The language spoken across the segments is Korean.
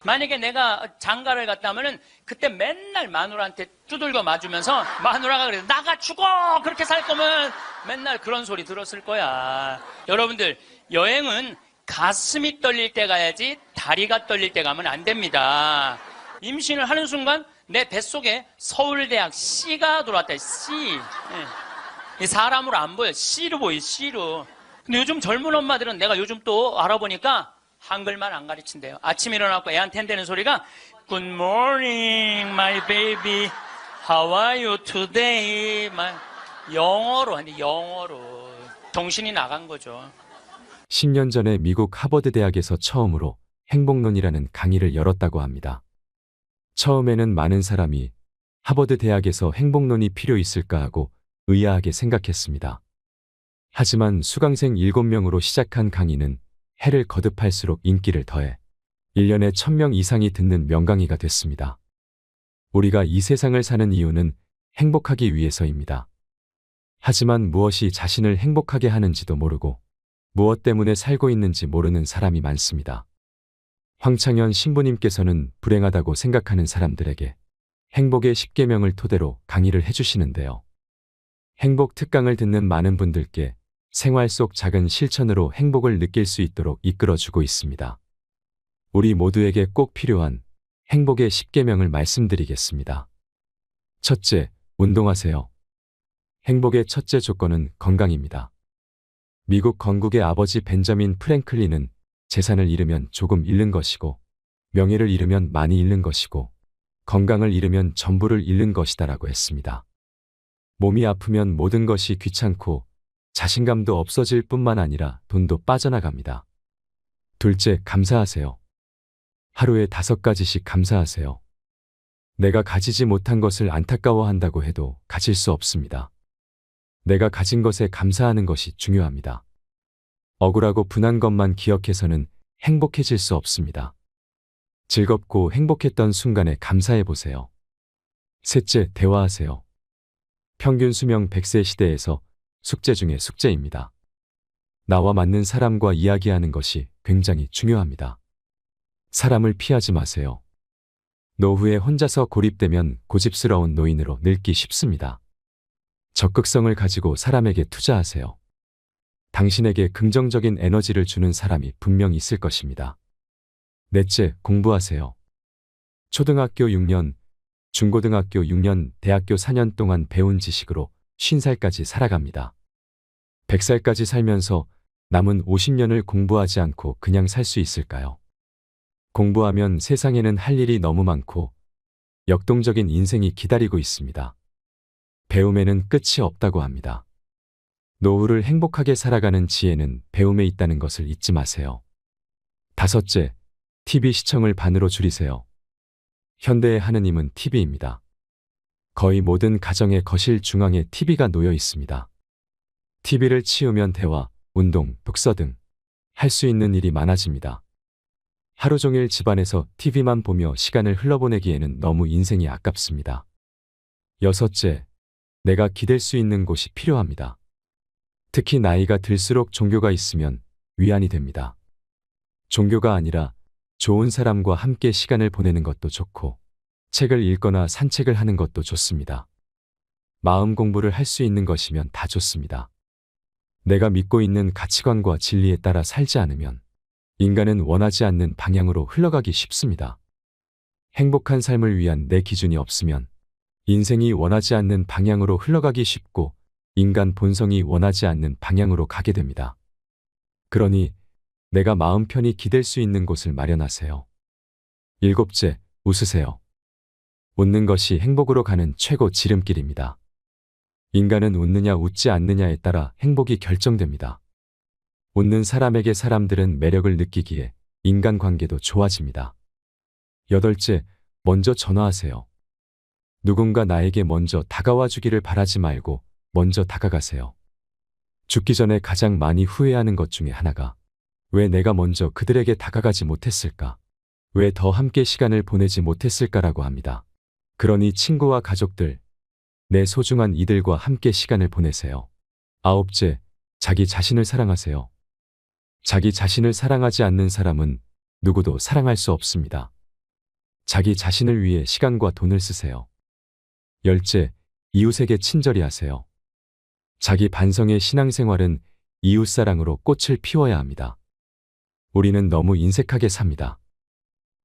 만약에 내가 장가를 갔다면은 그때 맨날 마누라한테 두들겨 맞으면서 마누라가 그래서 나가 죽어! 그렇게 살 거면 맨날 그런 소리 들었을 거야. 여러분들, 여행은 가슴이 떨릴 때 가야지 다리가 떨릴 때 가면 안 됩니다. 임신을 하는 순간 내 뱃속에 서울대학 C가 들어왔다. C. 이 사람으로 안 보여. C로 보여. C로. 근데 요즘 젊은 엄마들은 내가 요즘 또 알아보니까 한글만 안 가르친대요. 아침에 일어나고 애한테 한다는 소리가 Good morning, my baby. How are you today? 영어로 하니 영어로. 정신이 나간 거죠. 10년 전에 미국 하버드 대학에서 처음으로 행복론이라는 강의를 열었다고 합니다. 처음에는 많은 사람이 하버드 대학에서 행복론이 필요 있을까 하고 의아하게 생각했습니다. 하지만 수강생 7명으로 시작한 강의는 해를 거듭할수록 인기를 더해 1년에 1000명 이상이 듣는 명강의가 됐습니다. 우리가 이 세상을 사는 이유는 행복하기 위해서입니다. 하지만 무엇이 자신을 행복하게 하는지도 모르고 무엇 때문에 살고 있는지 모르는 사람이 많습니다. 황창현 신부님께서는 불행하다고 생각하는 사람들에게 행복의 10계명을 토대로 강의를 해주시는데요. 행복 특강을 듣는 많은 분들께 생활 속 작은 실천으로 행복을 느낄 수 있도록 이끌어주고 있습니다. 우리 모두에게 꼭 필요한 행복의 10계명을 말씀드리겠습니다. 첫째, 운동하세요. 행복의 첫째 조건은 건강입니다. 미국 건국의 아버지 벤저민 프랭클린은 재산을 잃으면 조금 잃는 것이고 명예를 잃으면 많이 잃는 것이고 건강을 잃으면 전부를 잃는 것이다라고 했습니다. 몸이 아프면 모든 것이 귀찮고 자신감도 없어질 뿐만 아니라 돈도 빠져나갑니다. 둘째, 감사하세요. 하루에 5가지씩 감사하세요. 내가 가지지 못한 것을 안타까워한다고 해도 가질 수 없습니다. 내가 가진 것에 감사하는 것이 중요합니다. 억울하고 분한 것만 기억해서는 행복해질 수 없습니다. 즐겁고 행복했던 순간에 감사해 보세요. 셋째, 대화하세요. 평균 수명 100세 시대에서 숙제 중에 숙제입니다. 나와 맞는 사람과 이야기하는 것이 굉장히 중요합니다. 사람을 피하지 마세요. 노후에 혼자서 고립되면 고집스러운 노인으로 늙기 쉽습니다. 적극성을 가지고 사람에게 투자하세요. 당신에게 긍정적인 에너지를 주는 사람이 분명 있을 것입니다. 넷째, 공부하세요. 초등학교 6년, 중고등학교 6년, 대학교 4년 동안 배운 지식으로 50살까지 살아갑니다. 100살까지 살면서 남은 50년을 공부하지 않고 그냥 살 수 있을까요? 공부하면 세상에는 할 일이 너무 많고 역동적인 인생이 기다리고 있습니다. 배움에는 끝이 없다고 합니다. 노후를 행복하게 살아가는 지혜는 배움에 있다는 것을 잊지 마세요. 다섯째, TV 시청을 반으로 줄이세요. 현대의 하느님은 TV입니다. 거의 모든 가정의 거실 중앙에 TV가 놓여 있습니다. TV를 치우면 대화, 운동, 독서 등 할 수 있는 일이 많아집니다. 하루 종일 집안에서 TV만 보며 시간을 흘러보내기에는 너무 인생이 아깝습니다. 여섯째, 내가 기댈 수 있는 곳이 필요합니다. 특히 나이가 들수록 종교가 있으면 위안이 됩니다. 종교가 아니라 좋은 사람과 함께 시간을 보내는 것도 좋고 책을 읽거나 산책을 하는 것도 좋습니다. 마음 공부를 할 수 있는 것이면 다 좋습니다. 내가 믿고 있는 가치관과 진리에 따라 살지 않으면 인간은 원하지 않는 방향으로 흘러가기 쉽습니다. 행복한 삶을 위한 내 기준이 없으면 인생이 원하지 않는 방향으로 흘러가기 쉽고 인간 본성이 원하지 않는 방향으로 가게 됩니다. 그러니 내가 마음 편히 기댈 수 있는 곳을 마련하세요. 일곱째, 웃으세요. 웃는 것이 행복으로 가는 최고 지름길입니다. 인간은 웃느냐 웃지 않느냐에 따라 행복이 결정됩니다. 웃는 사람에게 사람들은 매력을 느끼기에 인간관계도 좋아집니다. 여덟째, 먼저 전화하세요. 누군가 나에게 먼저 다가와 주기를 바라지 말고 먼저 다가가세요. 죽기 전에 가장 많이 후회하는 것 중에 하나가 왜 내가 먼저 그들에게 다가가지 못했을까? 왜 더 함께 시간을 보내지 못했을까라고 합니다. 그러니 친구와 가족들, 내 소중한 이들과 함께 시간을 보내세요. 아홉째, 자기 자신을 사랑하세요. 자기 자신을 사랑하지 않는 사람은 누구도 사랑할 수 없습니다. 자기 자신을 위해 시간과 돈을 쓰세요. 열째, 이웃에게 친절히 하세요. 자기 반성의 신앙생활은 이웃사랑으로 꽃을 피워야 합니다. 우리는 너무 인색하게 삽니다.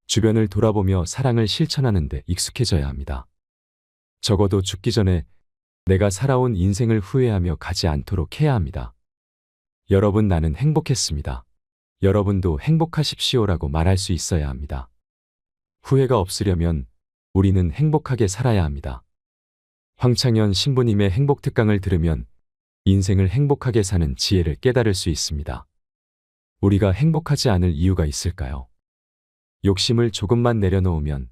주변을 돌아보며 사랑을 실천하는 데 익숙해져야 합니다. 적어도 죽기 전에 내가 살아온 인생을 후회하며 가지 않도록 해야 합니다. 여러분, 나는 행복했습니다. 여러분도 행복하십시오라고 말할 수 있어야 합니다. 후회가 없으려면 우리는 행복하게 살아야 합니다. 황창현 신부님의 행복특강을 들으면 인생을 행복하게 사는 지혜를 깨달을 수 있습니다. 우리가 행복하지 않을 이유가 있을까요? 욕심을 조금만 내려놓으면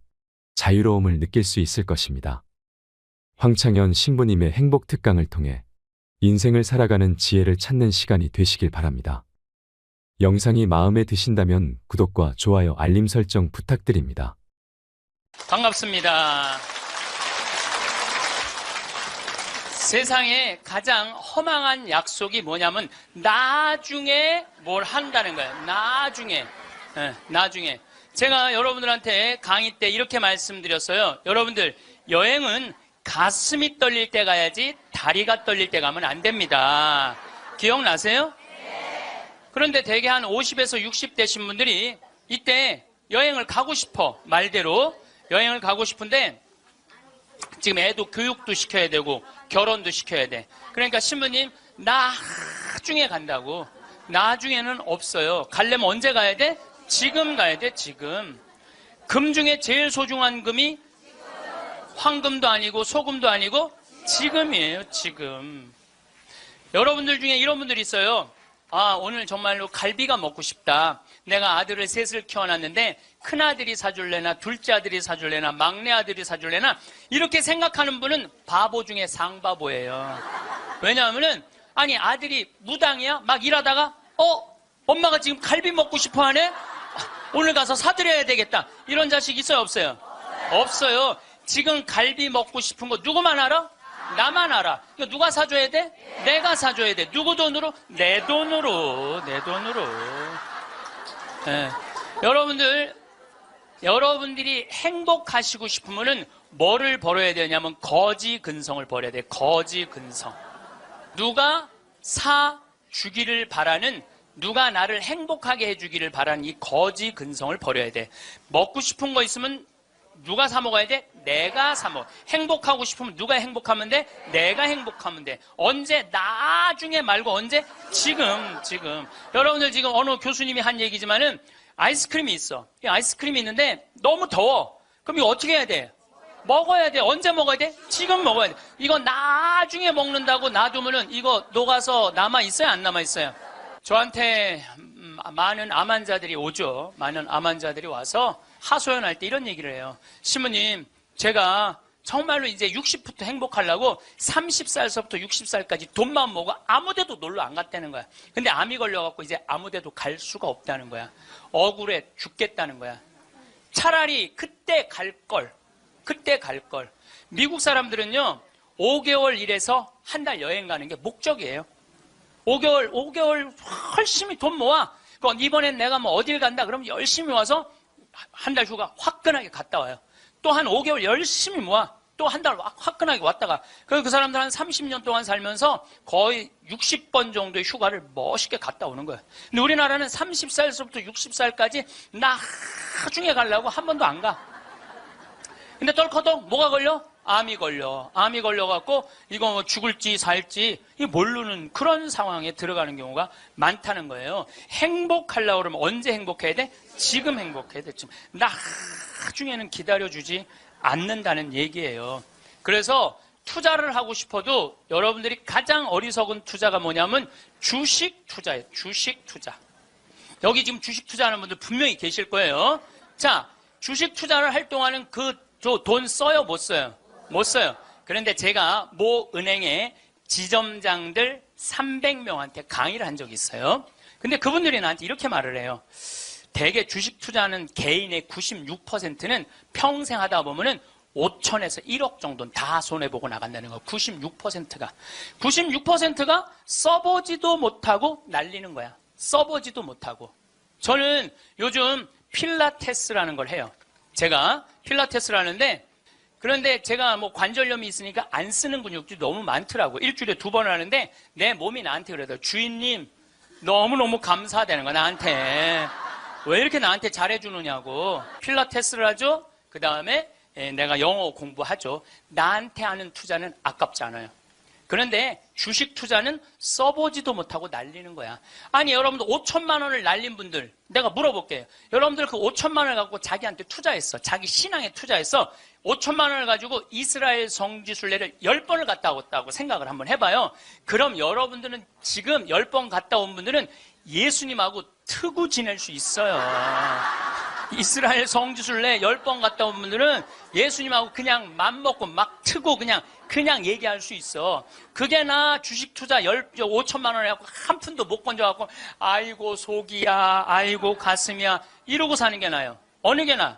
자유로움을 느낄 수 있을 것입니다. 황창현 신부님의 행복특강을 통해 인생을 살아가는 지혜를 찾는 시간이 되시길 바랍니다. 영상이 마음에 드신다면 구독과 좋아요, 알림 설정 부탁드립니다. 반갑습니다. 세상에 가장 허망한 약속이 뭐냐면 나중에 뭘 한다는 거예요. 나중에. 나중에. 제가 여러분들한테 강의 때 이렇게 말씀드렸어요. 여러분들, 여행은 가슴이 떨릴 때 가야지 다리가 떨릴 때 가면 안 됩니다. 기억나세요? 그런데 대개 한 50에서 60 되신 분들이 이때 여행을 가고 싶어. 말대로 여행을 가고 싶은데 지금 애도 교육도 시켜야 되고 결혼도 시켜야 돼. 그러니까 신부님, 나중에 간다고. 나중에는 없어요. 가려면 언제 가야 돼? 지금 가야 돼, 지금. 금 중에 제일 소중한 금이 황금도 아니고 소금도 아니고 지금이에요, 지금. 여러분들 중에 이런 분들이 있어요. 아, 오늘 정말로 갈비가 먹고 싶다. 내가 아들을 셋을 키워놨는데 큰아들이 사줄래나 둘째 아들이 사줄래나 막내 아들이 사줄래나 이렇게 생각하는 분은 바보 중에 상바보예요. 왜냐하면은 아니 아들이 무당이야? 막 일하다가 엄마가 지금 갈비 먹고 싶어 하네? 오늘 가서 사드려야 되겠다. 이런 자식 있어요, 없어요? 없어요. 지금 갈비 먹고 싶은 거 누구만 알아? 나만 알아. 이거 누가 사줘야 돼? 내가 사줘야 돼. 누구 돈으로? 내 돈으로. 내 돈으로. 네. 여러분들이 행복하시고 싶으면은 뭐를 벌어야 되냐면 거지 근성을 벌여야 돼. 거지 근성. 누가 사주기를 바라는, 누가 나를 행복하게 해주기를 바라는 이 거지 근성을 버려야 돼. 먹고 싶은 거 있으면 누가 사 먹어야 돼? 내가 사 먹어. 행복하고 싶으면 누가 행복하면 돼? 내가 행복하면 돼. 언제? 나중에 말고 언제? 지금. 여러분들 지금 어느 교수님이 한 얘기지만은 아이스크림이 있어. 이 아이스크림이 있는데 너무 더워. 그럼 이거 어떻게 해야 돼? 먹어야 돼. 언제 먹어야 돼? 지금 먹어야 돼. 이거 나중에 먹는다고 놔두면은 이거 녹아서 남아있어요? 안 남아있어요? 저한테 많은 암 환자들이 오죠. 많은 암 환자들이 와서 하소연할 때 이런 얘기를 해요. 신부님, 제가 정말로 이제 60부터 행복하려고 30살서부터 60살까지 돈만 모으고 아무데도 놀러 안 갔다는 거야. 근데 암이 걸려갖고 이제 아무데도 갈 수가 없다는 거야. 억울해 죽겠다는 거야. 차라리 그때 갈 걸. 미국 사람들은요 5개월 일해서 한 달 여행 가는 게 목적이에요. 5개월 열심히 돈 모아. 이번엔 내가 뭐 어딜 간다 그러면 열심히 와서 한 달 휴가 화끈하게 갔다 와요. 또 한 5개월 열심히 모아. 또 한 달 화끈하게 왔다가. 그 사람들 한 30년 동안 살면서 거의 60번 정도의 휴가를 멋있게 갔다 오는 거예요. 근데 우리나라는 30살부터 60살까지 나중에 가려고 한 번도 안 가. 근데 덜커덕 뭐가 걸려? 암이 걸려갖고 이거 뭐 죽을지 살지 이 모르는 그런 상황에 들어가는 경우가 많다는 거예요. 행복하려고 그러면 언제 행복해야 돼? 지금 행복해야 돼. 지금. 나중에는 기다려주지 않는다는 얘기예요. 그래서 투자를 하고 싶어도 여러분들이 가장 어리석은 투자가 뭐냐면 주식 투자예요. 주식 투자. 여기 지금 주식 투자하는 분들 분명히 계실 거예요. 자, 주식 투자를 할 동안은 돈 써요? 못 써요? 못 써요. 그런데 제가 모 은행의 지점장들 300명한테 강의를 한 적이 있어요. 근데 그분들이 나한테 이렇게 말을 해요. 대개 주식 투자하는 개인의 96%는 평생 하다 보면은 5천에서 1억 정도는 다 손해보고 나간다는 거. 96%가 써보지도 못하고 날리는 거야. 써보지도 못하고. 저는 요즘 필라테스라는 걸 해요. 제가 필라테스를 하는데, 그런데 제가 뭐 관절염이 있으니까 안 쓰는 근육들이 너무 많더라고. 일주일에 2번 하는데 내 몸이 나한테 그러더라고. 주인님 너무너무 감사하다는 거야, 나한테. 왜 이렇게 나한테 잘해주느냐고. 필라테스를 하죠. 그 다음에 내가 영어 공부하죠. 나한테 하는 투자는 아깝지 않아요. 그런데 주식 투자는 써보지도 못하고 날리는 거야. 아니, 여러분들 5천만 원을 날린 분들, 내가 물어볼게요. 여러분들 그 5천만 원을 갖고 자기한테 투자했어. 자기 신앙에 투자했어. 5천만 원을 가지고 이스라엘 성지순례를 10번을 갔다 왔다고 생각을 한번 해봐요. 그럼 여러분들은 지금 10번 갔다 온 분들은 예수님하고 트고 지낼 수 있어요. 이스라엘 성지순례 10번 갔다 온 분들은 예수님하고 그냥 맘먹고 막 트고 그냥 얘기할 수 있어. 그게 나 주식 투자 5천만 원에 갖고 한 푼도 못 건져갖고 아이고 속이야, 아이고 가슴이야 이러고 사는 게 나아요. 어느 게 나아?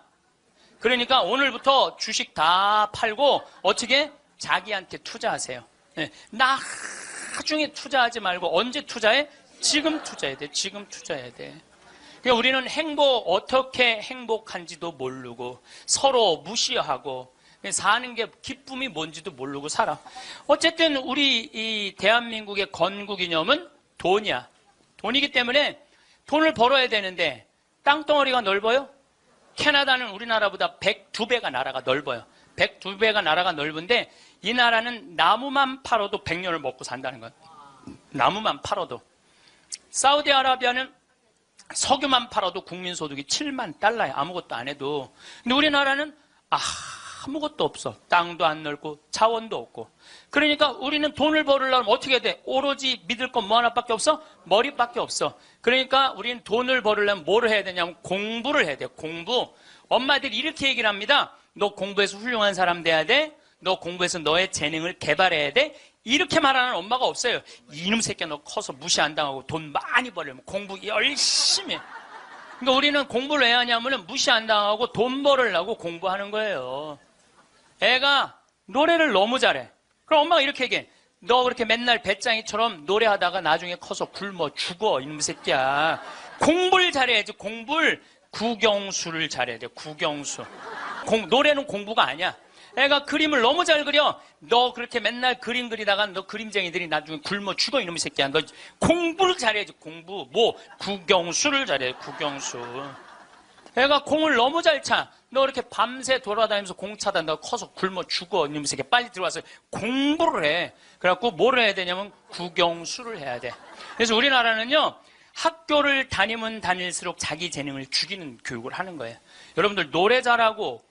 그러니까 오늘부터 주식 다 팔고 어떻게? 자기한테 투자하세요. 네. 나중에 투자하지 말고 언제 투자해? 지금 투자해야 돼. 지금 투자해야 돼. 그러니까 우리는 어떻게 행복한지도 모르고 서로 무시하고 사는 게 기쁨이 뭔지도 모르고 살아. 어쨌든 우리 이 대한민국의 건국이념은 돈이야. 돈이기 때문에 돈을 벌어야 되는데 땅덩어리가 넓어요? 캐나다는 우리나라보다 102배가 나라가 넓어요. 102배가 나라가 넓은데 이 나라는 나무만 팔아도 100년을 먹고 산다는 거예요. 나무만 팔아도. 사우디아라비아는 석유만 팔아도 국민소득이 7만 달러야. 아무것도 안 해도. 근데 우리나라는 아무것도 없어. 땅도 안 넓고 자원도 없고. 그러니까 우리는 돈을 벌으려면 어떻게 돼? 오로지 믿을 건 뭐 하나밖에 없어? 머리밖에 없어. 그러니까 우리는 돈을 벌으려면 뭐를 해야 되냐면 공부를 해야 돼. 공부. 엄마들이 이렇게 얘기를 합니다. 너 공부해서 훌륭한 사람 돼야 돼. 너 공부해서 너의 재능을 개발해야 돼. 이렇게 말하는 엄마가 없어요. 이놈 새끼야 너 커서 무시 안 당하고 돈 많이 벌려면 공부 열심히 해. 그러니까 우리는 공부를 왜 하냐면 무시 안 당하고 돈 벌으려고 공부하는 거예요. 애가 노래를 너무 잘해. 그럼 엄마가 이렇게 얘기해. 너 그렇게 맨날 배짱이처럼 노래하다가 나중에 커서 굶어 죽어 이놈 새끼야. 공부를 잘해야지. 공부를. 국영수를 잘해야 돼. 국영수. 노래는 공부가 아니야. 애가 그림을 너무 잘 그려. 너 그렇게 맨날 그림 그리다가 너 그림쟁이들이 나중에 굶어 죽어 이놈의 새끼야. 너 공부를 잘해야지. 공부. 국영수를 잘해. 국영수. 애가 공을 너무 잘 차. 너 이렇게 밤새 돌아다니면서 공 차다. 너 커서 굶어 죽어 이놈의 새끼야. 빨리 들어와서 공부를 해. 그래갖고 뭘 해야 되냐면 국영수를 해야 돼. 그래서 우리나라는요. 학교를 다니면 다닐수록 자기 재능을 죽이는 교육을 하는 거예요. 여러분들 노래 잘하고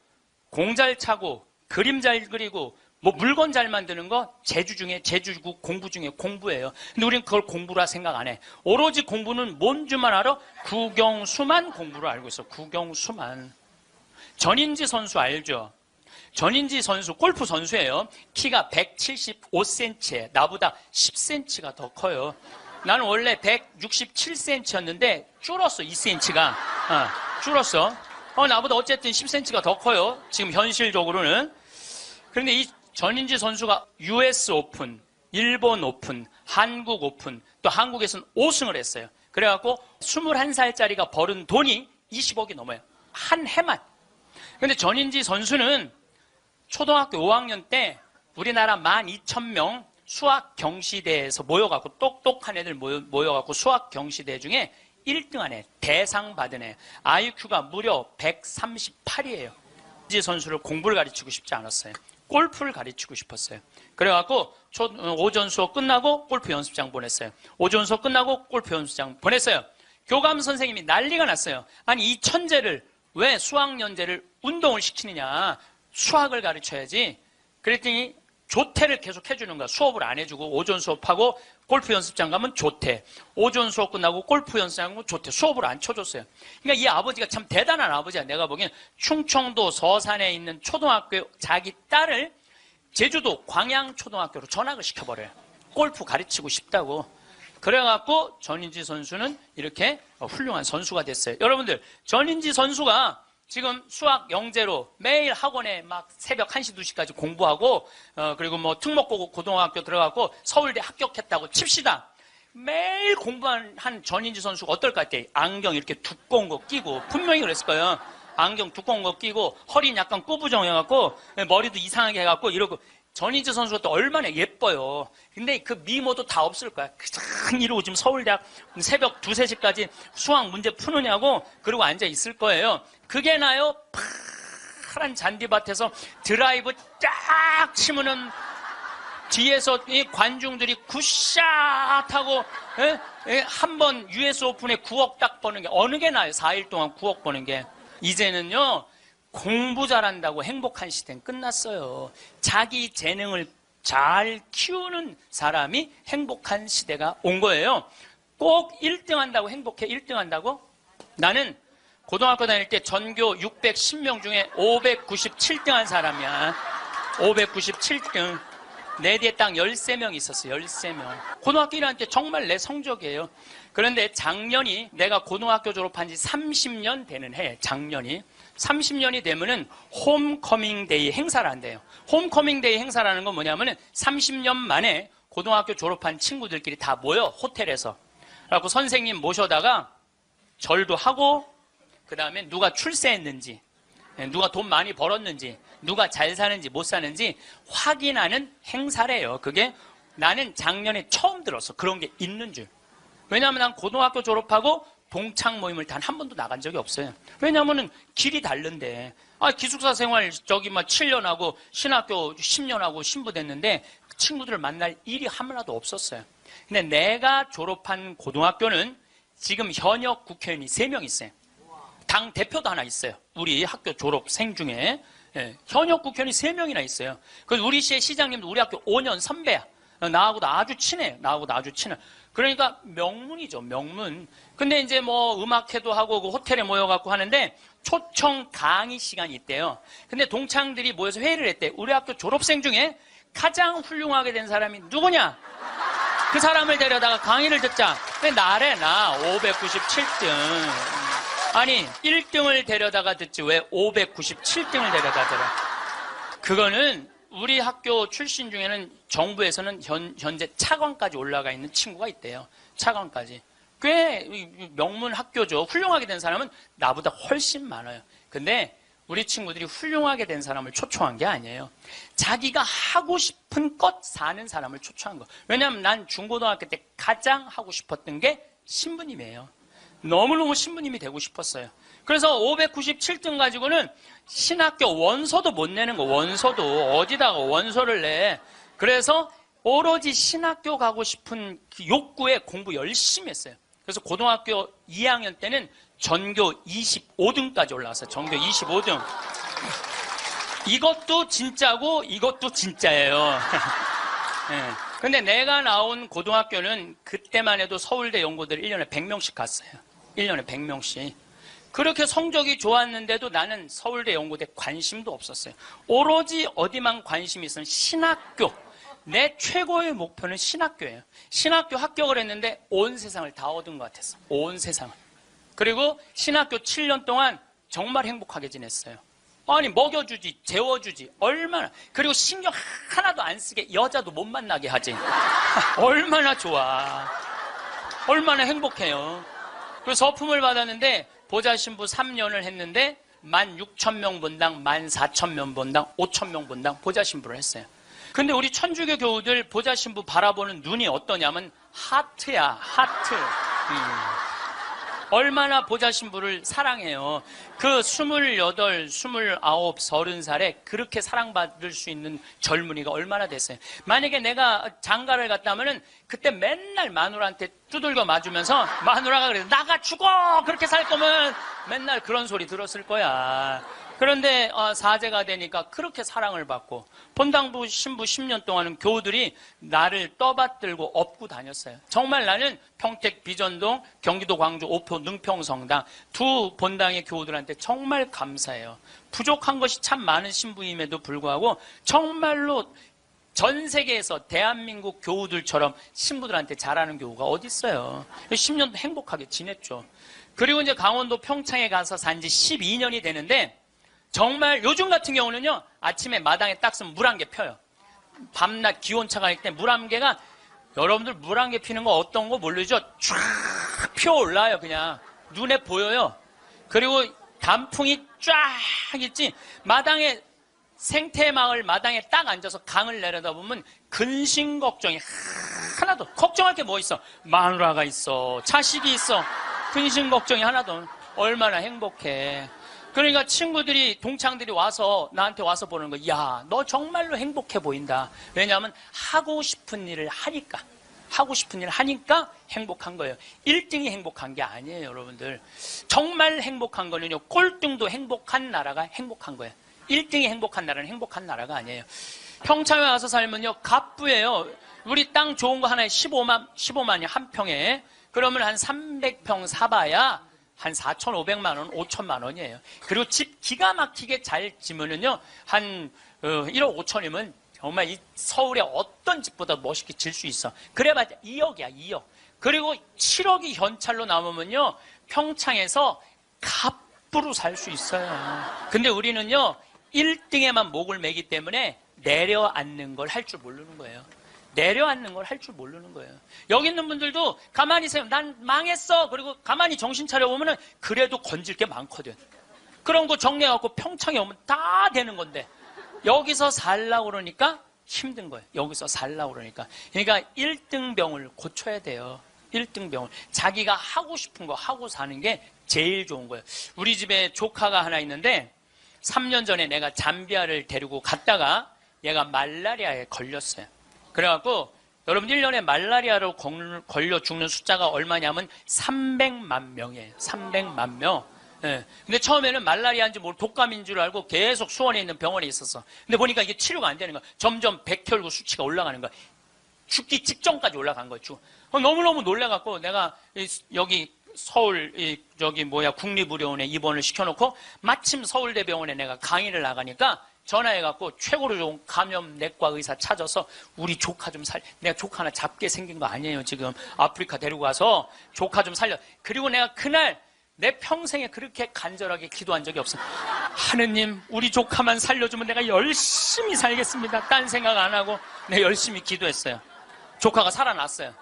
공 잘 차고 그림 잘 그리고 뭐 물건 잘 만드는 거 제주고 공부 중에 공부예요. 근데 우리는 그걸 공부라 생각 안 해. 오로지 공부는 뭔 줄만 알아? 국영수만 공부를 알고 있어. 국영수만. 전인지 선수 알죠? 전인지 선수 골프 선수예요. 키가 175cm에 나보다 10cm가 더 커요. 나는 원래 167cm였는데 줄었어. 2cm가. 줄었어. 나보다 어쨌든 10cm가 더 커요. 지금 현실적으로는. 그런데 이 전인지 선수가 US 오픈, 일본 오픈, 한국 오픈, 또 한국에서는 5승을 했어요. 그래갖고 21살짜리가 벌은 돈이 20억이 넘어요. 한 해만. 근데 전인지 선수는 초등학교 5학년 때 우리나라 12,000명 수학 경시대에서 모여갖고 똑똑한 애들 모여갖고 수학 경시대 중에 1등한 애, 대상 받은 애, IQ가 무려 138이에요. 이 선수를 공부를 가르치고 싶지 않았어요. 골프를 가르치고 싶었어요. 그래갖고 오전 수업 끝나고 골프 연습장 보냈어요. 오전 수업 끝나고 골프 연습장 보냈어요. 교감 선생님이 난리가 났어요. 아니 이 천재를 왜 수학연재를 운동을 시키느냐. 수학을 가르쳐야지. 그랬더니 조퇴를 계속 해주는 거야. 수업을 안 해주고 오전 수업하고 골프 연습장 가면 조퇴. 오전 수업 끝나고 골프 연습장 가면 조퇴. 수업을 안 쳐줬어요. 그러니까 이 아버지가 참 대단한 아버지야. 내가 보기엔 충청도 서산에 있는 초등학교 자기 딸을 제주도 광양초등학교로 전학을 시켜버려요. 골프 가르치고 싶다고. 그래갖고 전인지 선수는 이렇게 훌륭한 선수가 됐어요. 여러분들 전인지 선수가 지금 수학 영재로 매일 학원에 막 새벽 1시, 2시까지 공부하고 그리고 뭐 특목고등학교 들어가고 서울대 합격했다고 칩시다. 매일 공부한 전인지 선수가 어떨까 때 안경 이렇게 두꺼운 거 끼고 분명히 그랬을 거예요. 안경 두꺼운 거 끼고 허리는 약간 꾸부정해갖고 머리도 이상하게 해갖고 이러고 전희재 선수가 또 얼마나 예뻐요. 근데 그 미모도 다 없을 거야. 그냥 이러고 지금 서울대학 새벽 2, 3시까지 수학 문제 푸느냐고 그러고 앉아 있을 거예요. 그게 나요? 파란 잔디밭에서 드라이브 쫙 치면은 뒤에서 이 관중들이 굿샷 하고 한 번 US 오픈에 9억 딱 버는 게 어느 게 나아요? 4일 동안 9억 버는 게. 이제는요. 공부 잘한다고 행복한 시대는 끝났어요. 자기 재능을 잘 키우는 사람이 행복한 시대가 온 거예요. 꼭 1등 한다고 행복해? 1등 한다고? 나는 고등학교 다닐 때 전교 610명 중에 597등 한 사람이야. 597등. 내 뒤에 딱 13명 있었어. 13명. 고등학교 1학년 때 정말 내 성적이에요. 그런데 작년이 내가 고등학교 졸업한 지 30년 되는 해. 작년이. 30년이 되면은 홈커밍 데이 행사를 한대요. 홈커밍 데이 행사라는 건 뭐냐면은 30년 만에 고등학교 졸업한 친구들끼리 다 모여 호텔에서. 그래갖고 선생님 모셔다가 절도 하고 그 다음에 누가 출세했는지 누가 돈 많이 벌었는지 누가 잘 사는지 못 사는지 확인하는 행사래요. 그게 나는 작년에 처음 들었어. 그런 게 있는 줄. 왜냐하면 난 고등학교 졸업하고 동창 모임을 단 한 번도 나간 적이 없어요. 왜냐하면 길이 다른데. 기숙사 생활 저기 막 7년 하고 신학교 10년 하고 신부 됐는데 친구들을 만날 일이 하나도 없었어요. 근데 내가 졸업한 고등학교는 지금 현역 국회의원이 3명 있어요. 당 대표도 하나 있어요. 우리 학교 졸업생 중에. 현역 국회의원이 3명이나 있어요. 그래서 우리 시의 시장님도 우리 학교 5년 선배야. 나하고도 아주 친해. 나하고도 아주 친해. 그러니까 명문이죠, 명문. 근데 이제 뭐 음악회도 하고 그 호텔에 모여갖고 하는데 초청 강의 시간이 있대요. 근데 동창들이 모여서 회의를 했대. 우리 학교 졸업생 중에 가장 훌륭하게 된 사람이 누구냐? 그 사람을 데려다가 강의를 듣자. 근데 나래, 나 597등. 아니 1등을 데려다가 듣지 왜 597등을 데려다 들어. 그거는 우리 학교 출신 중에는 정부에서는 현재 차관까지 올라가 있는 친구가 있대요. 차관까지. 꽤 명문 학교죠. 훌륭하게 된 사람은 나보다 훨씬 많아요. 근데 우리 친구들이 훌륭하게 된 사람을 초청한 게 아니에요. 자기가 하고 싶은 것 사는 사람을 초청한 거. 왜냐하면 난 중고등학교 때 가장 하고 싶었던 게 신부님이에요. 너무너무 신부님이 되고 싶었어요. 그래서 597등 가지고는 신학교 원서도 못 내는 거. 원서도 어디다가 원서를 내. 그래서 오로지 신학교 가고 싶은 그 욕구에 공부 열심히 했어요. 그래서 고등학교 2학년 때는 전교 25등까지 올라왔어요. 전교 25등. 이것도 진짜고 이것도 진짜예요. 네. 근데 내가 나온 고등학교는 그때만 해도 서울대 연고들 1년에 100명씩 갔어요. 1년에 100명씩. 그렇게 성적이 좋았는데도 나는 서울대 연고대 관심도 없었어요. 오로지 어디만 관심이 있으면 신학교. 내 최고의 목표는 신학교예요. 신학교 합격을 했는데 온 세상을 다 얻은 것 같았어. 온 세상을. 그리고 신학교 7년 동안 정말 행복하게 지냈어요. 아니 먹여주지, 재워주지, 얼마나. 그리고 신경 하나도 안 쓰게 여자도 못 만나게 하지. 얼마나 좋아. 얼마나 행복해요. 그래서 서품을 받았는데 보좌 신부 3년을 했는데 16,000명 본당, 14,000명 본당, 5,000명 본당 보좌 신부를 했어요. 근데 우리 천주교 교우들 보좌 신부 바라보는 눈이 어떠냐면 하트야, 하트. 얼마나 보좌 신부를 사랑해요. 그 28, 29, 30살에 그렇게 사랑받을 수 있는 젊은이가 얼마나 됐어요. 만약에 내가 장가를 갔다 하면은 그때 맨날 마누라한테 두들겨 맞으면서 마누라가 그래서 나가 죽어! 그렇게 살 거면 맨날 그런 소리 들었을 거야. 그런데 사제가 되니까 그렇게 사랑을 받고 본당부 신부 10년 동안은 교우들이 나를 떠받들고 업고 다녔어요. 정말 나는 평택 비전동, 경기도 광주 오표 능평성당 두 본당의 교우들한테 정말 감사해요. 부족한 것이 참 많은 신부임에도 불구하고 정말로 전 세계에서 대한민국 교우들처럼 신부들한테 잘하는 교우가 어디 있어요. 10년도 행복하게 지냈죠. 그리고 이제 강원도 평창에 가서 산 지 12년이 되는데 정말 요즘 같은 경우는요, 아침에 마당에 딱 쓰면 물 한 개 펴요. 밤낮 기온차가 있을 때 물 한 개가, 여러분들 물 한 개 피는 거 어떤 거 모르죠? 쫙 피어올라요, 그냥. 눈에 보여요. 그리고 단풍이 쫙 있지. 마당에 생태마을 마당에 딱 앉아서 강을 내려다보면 근심 걱정이 하나도, 걱정할 게 뭐 있어? 마누라가 있어, 자식이 있어, 근심 걱정이 하나도. 얼마나 행복해. 그러니까 친구들이, 동창들이 와서 나한테 와서 보는 거, 야, 너 정말로 행복해 보인다. 왜냐하면 하고 싶은 일을 하니까. 하고 싶은 일을 하니까 행복한 거예요. 1등이 행복한 게 아니에요, 여러분들. 정말 행복한 거는요, 꼴등도 행복한 나라가 행복한 거예요. 1등이 행복한 나라는 행복한 나라가 아니에요. 평창에 와서 살면요, 갑부예요. 우리 땅 좋은 거 하나에 15만이 한 평에. 그러면 한 300평 사봐야 한 4,500만 원, 5천만 원이에요. 그리고 집 기가 막히게 잘 지면은요, 한 1억 5천이면 정말 이 서울의 어떤 집보다 멋있게 질 수 있어. 그래봤자 2억이야, 2억. 그리고 7억이 현찰로 남으면요, 평창에서 갑부로 살 수 있어요. 근데 우리는요, 1등에만 목을 매기 때문에 내려앉는 걸 할 줄 모르는 거예요. 내려앉는 걸 할 줄 모르는 거예요. 여기 있는 분들도 가만히 있어요. 난 망했어. 그리고 가만히 정신 차려보면은 그래도 건질 게 많거든. 그런 거 정리해갖고 평창에 오면 다 되는 건데, 여기서 살라고 그러니까 힘든 거예요. 여기서 살라고 그러니까. 그러니까 1등병을 고쳐야 돼요. 1등병을. 자기가 하고 싶은 거 하고 사는 게 제일 좋은 거예요. 우리 집에 조카가 하나 있는데 3년 전에 내가 잠비아를 데리고 갔다가 얘가 말라리아에 걸렸어요. 그래갖고 여러분 1년에 말라리아로 걸려 죽는 숫자가 얼마냐면 300만 명이에요. 300만 명. 예. 근데 처음에는 말라리아인지 모르고 독감인 줄 알고 계속 수원에 있는 병원에 있었어. 근데 보니까 이게 치료가 안 되는 거야. 점점 백혈구 수치가 올라가는 거야. 죽기 직전까지 올라간 거야. 너무너무 놀래갖고 내가 여기 서울 국립의료원에 입원을 시켜놓고 마침 서울대병원에 내가 강의를 나가니까 전화해갖고 최고로 좋은 감염내과 의사 찾아서 우리 조카 좀 내가 조카 하나 잡게 생긴 거 아니에요. 지금 아프리카 데리고 가서 조카 좀 살려. 그리고 내가 그날 내 평생에 그렇게 간절하게 기도한 적이 없어. 하느님, 우리 조카만 살려주면 내가 열심히 살겠습니다. 딴 생각 안 하고 내가 열심히 기도했어요. 조카가 살아났어요.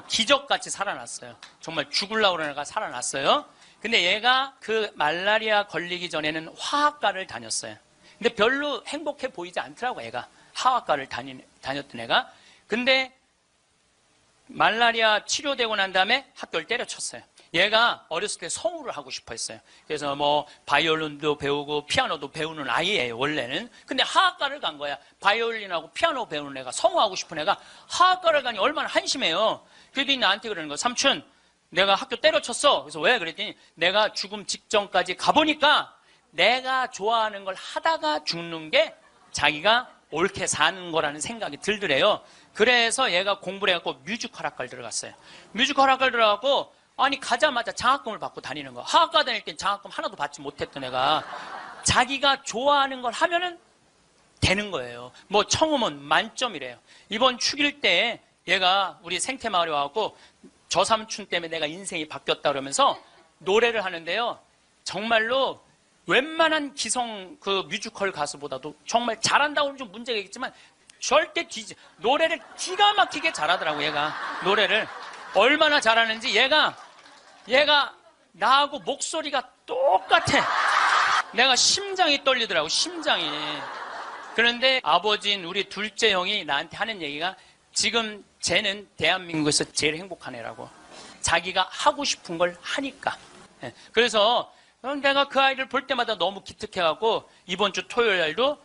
기적같이 살아났어요. 정말 죽으려고 그러는 애가 살아났어요. 근데 얘가 그 말라리아 걸리기 전에는 화학과를 다녔어요. 근데 별로 행복해 보이지 않더라고, 애가. 화학과를 다녔던 애가. 근데 말라리아 치료되고 난 다음에 학교를 때려쳤어요. 얘가 어렸을 때 성우를 하고 싶어 했어요. 그래서 뭐 바이올린도 배우고 피아노도 배우는 아이예요, 원래는. 근데 화학과를 간 거야. 바이올린하고 피아노 배우는 애가, 성우하고 싶은 애가 화학과를 가니 얼마나 한심해요. 그랬더니 나한테 그러는 거야. 삼촌, 내가 학교 때려쳤어. 그래서 왜? 그랬더니 내가 죽음 직전까지 가보니까 내가 좋아하는 걸 하다가 죽는 게 자기가 옳게 사는 거라는 생각이 들더래요. 그래서 얘가 공부를 해갖고 뮤지컬 학과를 들어갔어요. 뮤지컬 학과를 들어가고 아니 가자마자 장학금을 받고 다니는 거야. 화학과 다닐 땐 장학금 하나도 받지 못했던 애가 자기가 좋아하는 걸 하면은 되는 거예요. 뭐 청음은 만점이래요. 이번 축일 때 얘가 우리 생태마을에 와갖고 저 삼촌 때문에 내가 인생이 바뀌었다 그러면서 노래를 하는데요. 정말로 웬만한 기성 그 뮤지컬 가수보다도 정말 잘한다고 하면 좀 문제가 있겠지만 절대 노래를 기가 막히게 잘하더라고. 얘가 노래를 얼마나 잘하는지. 얘가 나하고 목소리가 똑같아. 내가 심장이 떨리더라고, 심장이. 그런데 아버지인 우리 둘째 형이 나한테 하는 얘기가 지금 쟤는 대한민국에서 제일 행복한 애라고. 자기가 하고 싶은 걸 하니까. 그래서 내가 그 아이를 볼 때마다 너무 기특해갖고 이번 주 토요일 날도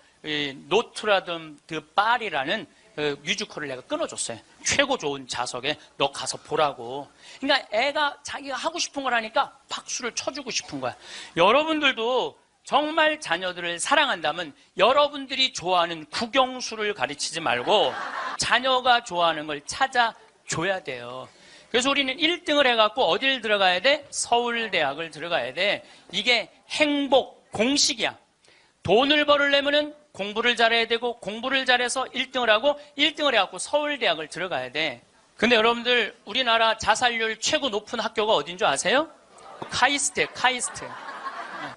노트라담 드 파리라는 뮤지컬을 내가 끊어줬어요. 최고 좋은 좌석에 너 가서 보라고. 그러니까 애가 자기가 하고 싶은 걸 하니까 박수를 쳐주고 싶은 거야. 여러분들도 정말 자녀들을 사랑한다면 여러분들이 좋아하는 국영수를 가르치지 말고 자녀가 좋아하는 걸 찾아줘야 돼요. 그래서 우리는 1등을 해갖고 어딜 들어가야 돼? 서울대학을 들어가야 돼. 이게 행복 공식이야. 돈을 벌으려면은 공부를 잘해야 되고 공부를 잘해서 1등을 하고 1등을 해갖고 서울대학을 들어가야 돼. 근데 여러분들 우리나라 자살률 최고 높은 학교가 어딘 줄 아세요? 카이스트예요. 카이스트.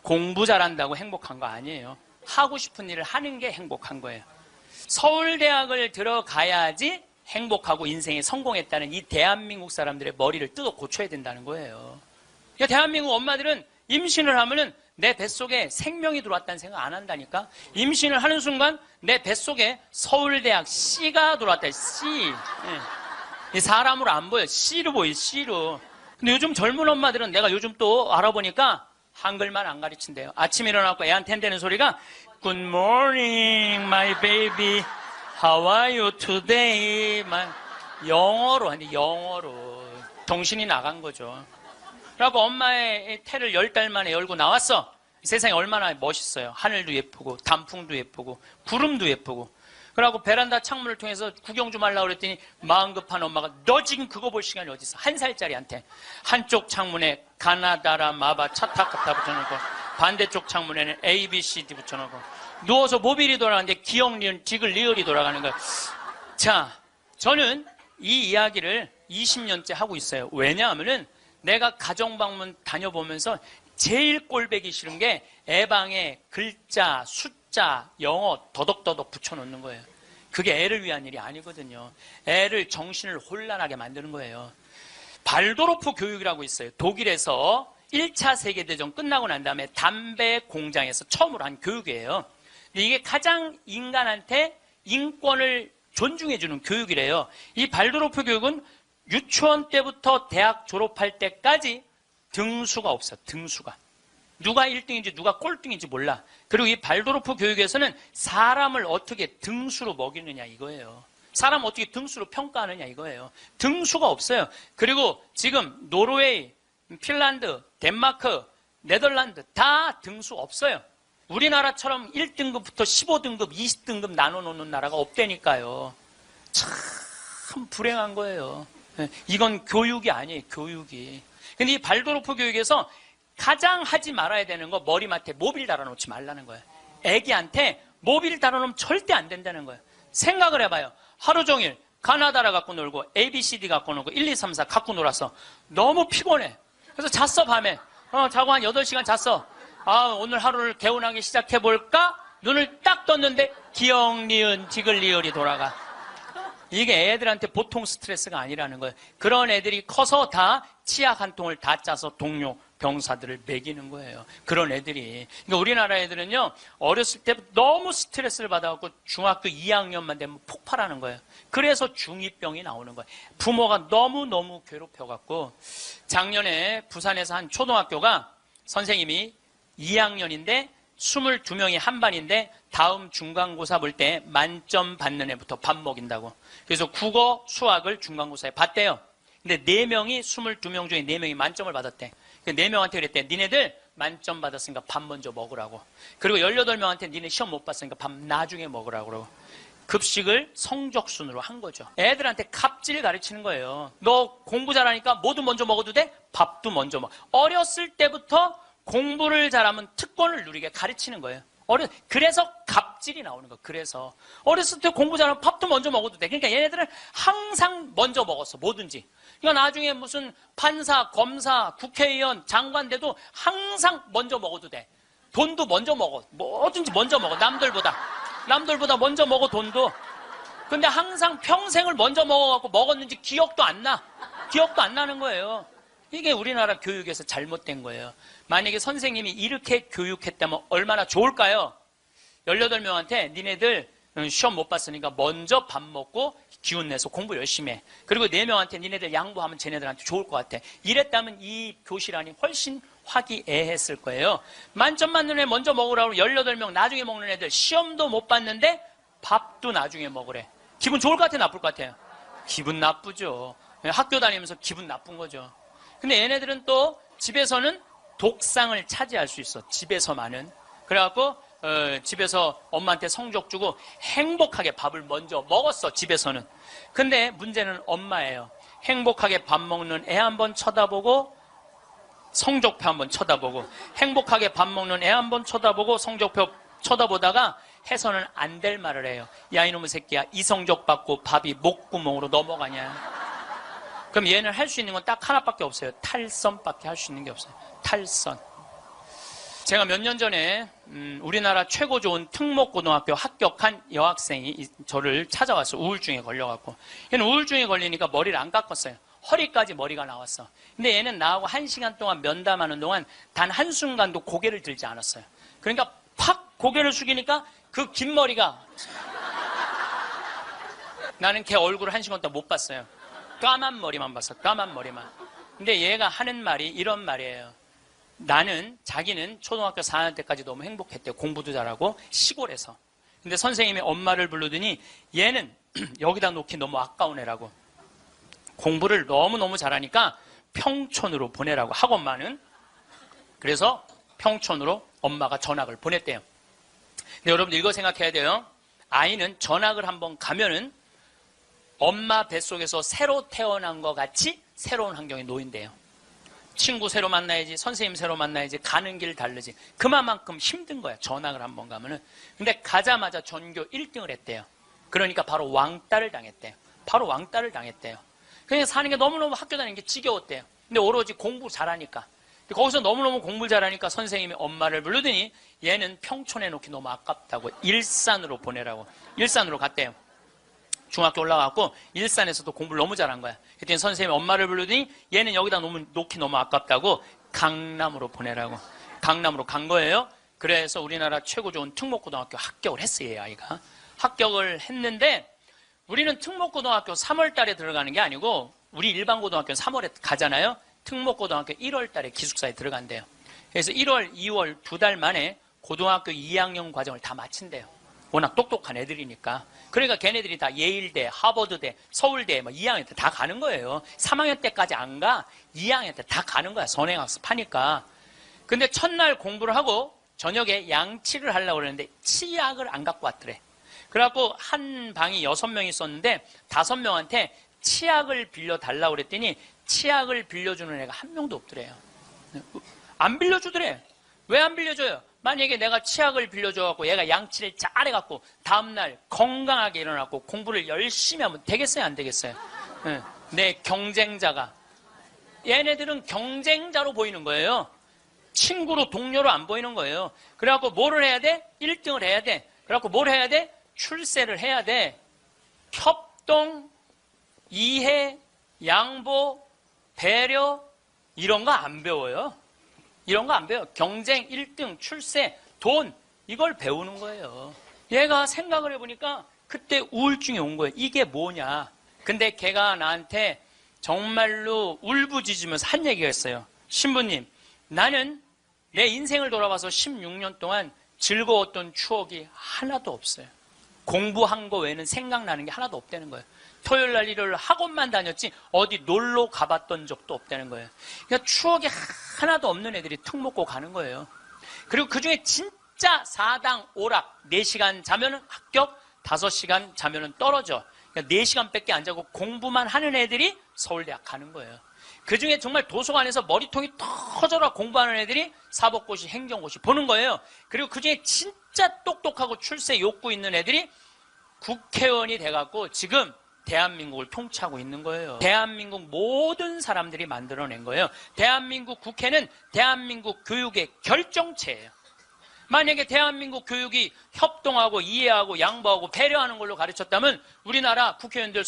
공부 잘한다고 행복한 거 아니에요. 하고 싶은 일을 하는 게 행복한 거예요. 서울대학을 들어가야지 행복하고 인생에 성공했다는 이 대한민국 사람들의 머리를 뜯어 고쳐야 된다는 거예요. 그러니까 대한민국 엄마들은 임신을 하면은 내 뱃속에 생명이 들어왔다는 생각 안 한다니까. 임신을 하는 순간 내 뱃속에 서울대학 C가 들어왔다. C. 이 사람으로 안 보여. C로 보여. C로. 근데 요즘 젊은 엄마들은 내가 요즘 또 알아보니까 한글만 안 가르친대요. 아침에 일어나고 애한테 한다는 소리가 Good morning, my baby. How are you today? 영어로 하는데 영어로. 정신이 나간 거죠. 그래갖고 엄마의 태를 10달 만에 열고 나왔어. 세상이 얼마나 멋있어요. 하늘도 예쁘고 단풍도 예쁘고 구름도 예쁘고. 그래갖고 베란다 창문을 통해서 구경 좀 하려고 그랬더니 마음 급한 엄마가 너 지금 그거 볼 시간이 어디 있어. 1살짜리한테 한쪽 창문에 가나다라 마바 차타카타 붙여놓고 반대쪽 창문에는 A, B, C, D 붙여놓고 누워서 모빌이 돌아가는데 기억, 리을, 디귿, 리을이 돌아가는 거예요. 자, 저는 이 이야기를 20년째 하고 있어요. 왜냐하면은 내가 가정방문 다녀보면서 제일 꼴배기 싫은 게 애방에 글자, 숫자, 영어 더덕더덕 붙여놓는 거예요. 그게 애를 위한 일이 아니거든요. 애를 정신을 혼란하게 만드는 거예요. 발도르프 교육이라고 있어요. 독일에서 1차 세계대전 끝나고 난 다음에 담배 공장에서 처음으로 한 교육이에요. 근데 이게 가장 인간한테 인권을 존중해주는 교육이래요. 이 발도르프 교육은 유치원 때부터 대학 졸업할 때까지 등수가 없어. 등수가. 누가 1등인지 누가 꼴등인지 몰라. 그리고 이 발도르프 교육에서는 사람을 어떻게 등수로 먹이느냐 이거예요. 사람 어떻게 등수로 평가하느냐 이거예요. 등수가 없어요. 그리고 지금 노르웨이, 핀란드, 덴마크, 네덜란드 다 등수 없어요. 우리나라처럼 1등급부터 15등급, 20등급 나눠놓는 나라가 없다니까요. 참 불행한 거예요. 이건 교육이 아니에요. 교육이. 근데 이 발도르프 교육에서 가장 하지 말아야 되는 거 머리맡에 모빌 달아놓지 말라는 거예요. 애기한테 모빌 달아놓으면 절대 안 된다는 거예요. 생각을 해봐요. 하루 종일 가나다라 갖고 놀고 ABCD 갖고 놀고 1, 2, 3, 4 갖고 놀아서 너무 피곤해. 그래서 잤어 밤에. 자고 한 8시간 잤어. 오늘 하루를 개운하게 시작해볼까? 눈을 딱 떴는데 기억, 니은, 디귿, 리을이 돌아가. 이게 애들한테 보통 스트레스가 아니라는 거예요. 그런 애들이 커서 다 치약 한 통을 다 짜서 동료 병사들을 먹이는 거예요. 그런 애들이. 그러니까 우리나라 애들은요, 어렸을 때부터 너무 스트레스를 받아갖고 중학교 2학년만 되면 폭발하는 거예요. 그래서 중2병이 나오는 거예요. 부모가 너무너무 괴롭혀갖고, 작년에 부산에서 한 초등학교가 선생님이 2학년인데 22명이 한 반인데 다음 중간고사 볼 때 만점 받는 애부터 밥 먹인다고. 그래서 국어, 수학을 중간고사에 봤대요. 근데 4명이 22명 중에 4명이 만점을 받았대. 4명한테 그랬대. 니네들 만점 받았으니까 밥 먼저 먹으라고. 그리고 18명한테 니네 시험 못 봤으니까 밥 나중에 먹으라고. 그러고. 급식을 성적순으로 한 거죠. 애들한테 갑질 가르치는 거예요. 너 공부 잘하니까 뭐도 먼저 먹어도 돼? 밥도 먼저 먹어. 어렸을 때부터 공부를 잘하면 특권을 누리게 가르치는 거예요. 그래서 갑질이 나오는 거예요. 그래서 어렸을 때 공부 잘하면 밥도 먼저 먹어도 돼. 그러니까 얘네들은 항상 먼저 먹었어. 뭐든지. 그러니까 나중에 무슨 판사, 검사, 국회의원, 장관 돼도 항상 먼저 먹어도 돼. 돈도 먼저 먹어. 뭐든지 먼저 먹어. 남들보다 먼저 먹어. 돈도. 근데 항상 평생을 먼저 먹어갖고 먹었는지 기억도 안 나. 기억도 안 나는 거예요. 이게 우리나라 교육에서 잘못된 거예요. 만약에 선생님이 이렇게 교육했다면 얼마나 좋을까요? 18명한테 니네들 시험 못 봤으니까 먼저 밥 먹고 기운 내서 공부 열심히 해. 그리고 4명한테 니네들 양보하면 쟤네들한테 좋을 것 같아. 이랬다면 이 교실 안이 훨씬 화기애애했을 거예요. 만점 맞는 애 먼저 먹으라고 18명 나중에 먹는 애들 시험도 못 봤는데 밥도 나중에 먹으래. 기분 좋을 것 같아요? 나쁠 것 같아요? 기분 나쁘죠. 학교 다니면서 기분 나쁜 거죠. 근데 얘네들은 또 집에서는 독상을 차지할 수 있어. 집에서만은. 그래갖고 집에서 엄마한테 성적 주고 행복하게 밥을 먼저 먹었어. 집에서는. 근데 문제는 엄마예요. 행복하게 밥 먹는 애 한번 쳐다보고 성적표 한번 쳐다보고 행복하게 밥 먹는 애 한번 쳐다보고 성적표 쳐다보다가 해서는 안 될 말을 해요. 야 이놈의 새끼야, 이 성적 받고 밥이 목구멍으로 넘어가냐. 그럼 얘는 할 수 있는 건 딱 하나밖에 없어요. 탈선밖에 할 수 있는 게 없어요. 탈선. 제가 몇 년 전에 우리나라 최고 좋은 특목고등학교 합격한 여학생이 저를 찾아왔어요. 우울증에 걸려갖고. 얘는 우울증에 걸리니까 머리를 안 깎았어요. 허리까지 머리가 나왔어. 근데 얘는 나하고 1시간 동안 면담하는 동안 단 한순간도 고개를 들지 않았어요. 그러니까 팍 고개를 숙이니까 그 긴 머리가, 나는 걔 얼굴을 1시간 동안 못 봤어요. 까만 머리만 봤어. 까만 머리만. 근데 얘가 하는 말이 이런 말이에요. 자기는 초등학교 4학년 때까지 너무 행복했대요. 공부도 잘하고 시골에서. 근데 선생님이 엄마를 부르더니 얘는 여기다 놓기 너무 아까운 애라고. 공부를 너무너무 잘하니까 평촌으로 보내라고, 학원만은. 그래서 평촌으로 엄마가 전학을 보냈대요. 근데 여러분들 이거 생각해야 돼요. 아이는 전학을 한번 가면은 엄마 뱃속에서 새로 태어난 것 같이 새로운 환경에 놓인대요. 친구 새로 만나야지, 선생님 새로 만나야지, 가는 길 다르지. 그만큼 힘든 거야, 전학을 한번 가면은. 근데 가자마자 전교 1등을 했대요. 그러니까 바로 왕따를 당했대요. 바로 왕따를 당했대요. 그냥 사는 게 너무너무 학교 다니는 게 지겨웠대요. 근데 오로지 공부 잘하니까. 거기서 너무너무 공부를 잘하니까 선생님이 엄마를 부르더니 얘는 평촌에 놓기 너무 아깝다고 일산으로 보내라고. 일산으로 갔대요. 중학교 올라가고 일산에서도 공부를 너무 잘한 거야. 그랬더니 선생님이 엄마를 부르더니 얘는 여기다 놓기 너무 아깝다고 강남으로 보내라고. 강남으로 간 거예요. 그래서 우리나라 최고 좋은 특목고등학교 합격을 했어요, 얘 아이가. 합격을 했는데 우리는 특목고등학교 3월 달에 들어가는 게 아니고 우리 일반 고등학교는 3월에 가잖아요. 특목고등학교 1월 달에 기숙사에 들어간대요. 그래서 1월, 2월 2달 만에 고등학교 2학년 과정을 다 마친대요. 워낙 똑똑한 애들이니까. 그러니까 걔네들이 다 예일대, 하버드대, 서울대 2학년 때 다 가는 거예요. 3학년 때까지 안 가. 2학년 때 다 가는 거야. 선행학습 하니까. 근데 첫날 공부를 하고 저녁에 양치를 하려고 그랬는데 치약을 안 갖고 왔더래. 그래갖고 한 방이 6명이 있었는데 5명한테 치약을 빌려달라고 그랬더니 치약을 빌려주는 애가 한 명도 없더래요. 안 빌려주더래. 왜 안 빌려줘요? 만약에 내가 치약을 빌려줘갖고 얘가 양치를 잘해갖고 다음날 건강하게 일어났고 공부를 열심히 하면 되겠어요? 안 되겠어요? 내 경쟁자가. 얘네들은 경쟁자로 보이는 거예요. 친구로, 동료로 안 보이는 거예요. 그래갖고 뭐를 해야 돼? 1등을 해야 돼. 그래갖고 뭘 해야 돼? 출세를 해야 돼. 협동, 이해, 양보, 배려, 이런 거 안 배워요. 이런 거 안 배워요. 경쟁, 1등, 출세, 돈, 이걸 배우는 거예요. 얘가 생각을 해보니까 그때 우울증이 온 거예요. 이게 뭐냐. 근데 걔가 나한테 정말로 울부짖으면서 한 얘기가 있어요. 신부님, 나는 내 인생을 돌아봐서 16년 동안 즐거웠던 추억이 하나도 없어요. 공부한 거 외에는 생각나는 게 하나도 없다는 거예요. 토요일 날 일요일 학원만 다녔지 어디 놀러 가봤던 적도 없다는 거예요. 그러니까 추억이 하나도 없는 애들이 특목고 가는 거예요. 그리고 그중에 진짜 4당 오락 4시간 자면은 합격, 5시간 자면은 떨어져. 그러니까 4시간밖에 안 자고 공부만 하는 애들이 서울대학 가는 거예요. 그중에 정말 도서관에서 머리통이 터져라 공부하는 애들이 사법고시, 행정고시 보는 거예요. 그리고 그중에 진짜 똑똑하고 출세 욕구 있는 애들이 국회의원이 돼갖고 지금 대한민국을 통치하고 있는 거예요. 대한민국 모든 사람들이 만들어낸 거예요. 대한민국 국회는 대한민국 교육의 결정체예요. 만약에 대한민국 교육이 협동하고 이해하고 양보하고 배려하는 걸로 가르쳤다면 우리나라 국회의원들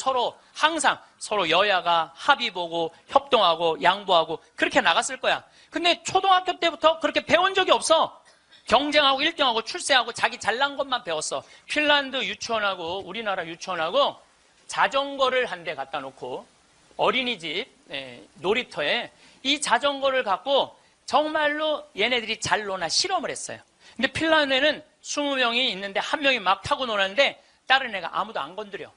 항상 서로 여야가 합의 보고 협동하고 양보하고 그렇게 나갔을 거야. 근데 초등학교 때부터 그렇게 배운 적이 없어. 경쟁하고 1등하고 출세하고 자기 잘난 것만 배웠어. 핀란드 유치원하고 우리나라 유치원하고 자전거를 한 대 갖다 놓고 어린이집 놀이터에 이 자전거를 갖고 정말로 얘네들이 잘 노나 실험을 했어요. 근데 핀란드에는 20명이 있는데 한 명이 막 타고 노는데 다른 애가 아무도 안 건드려.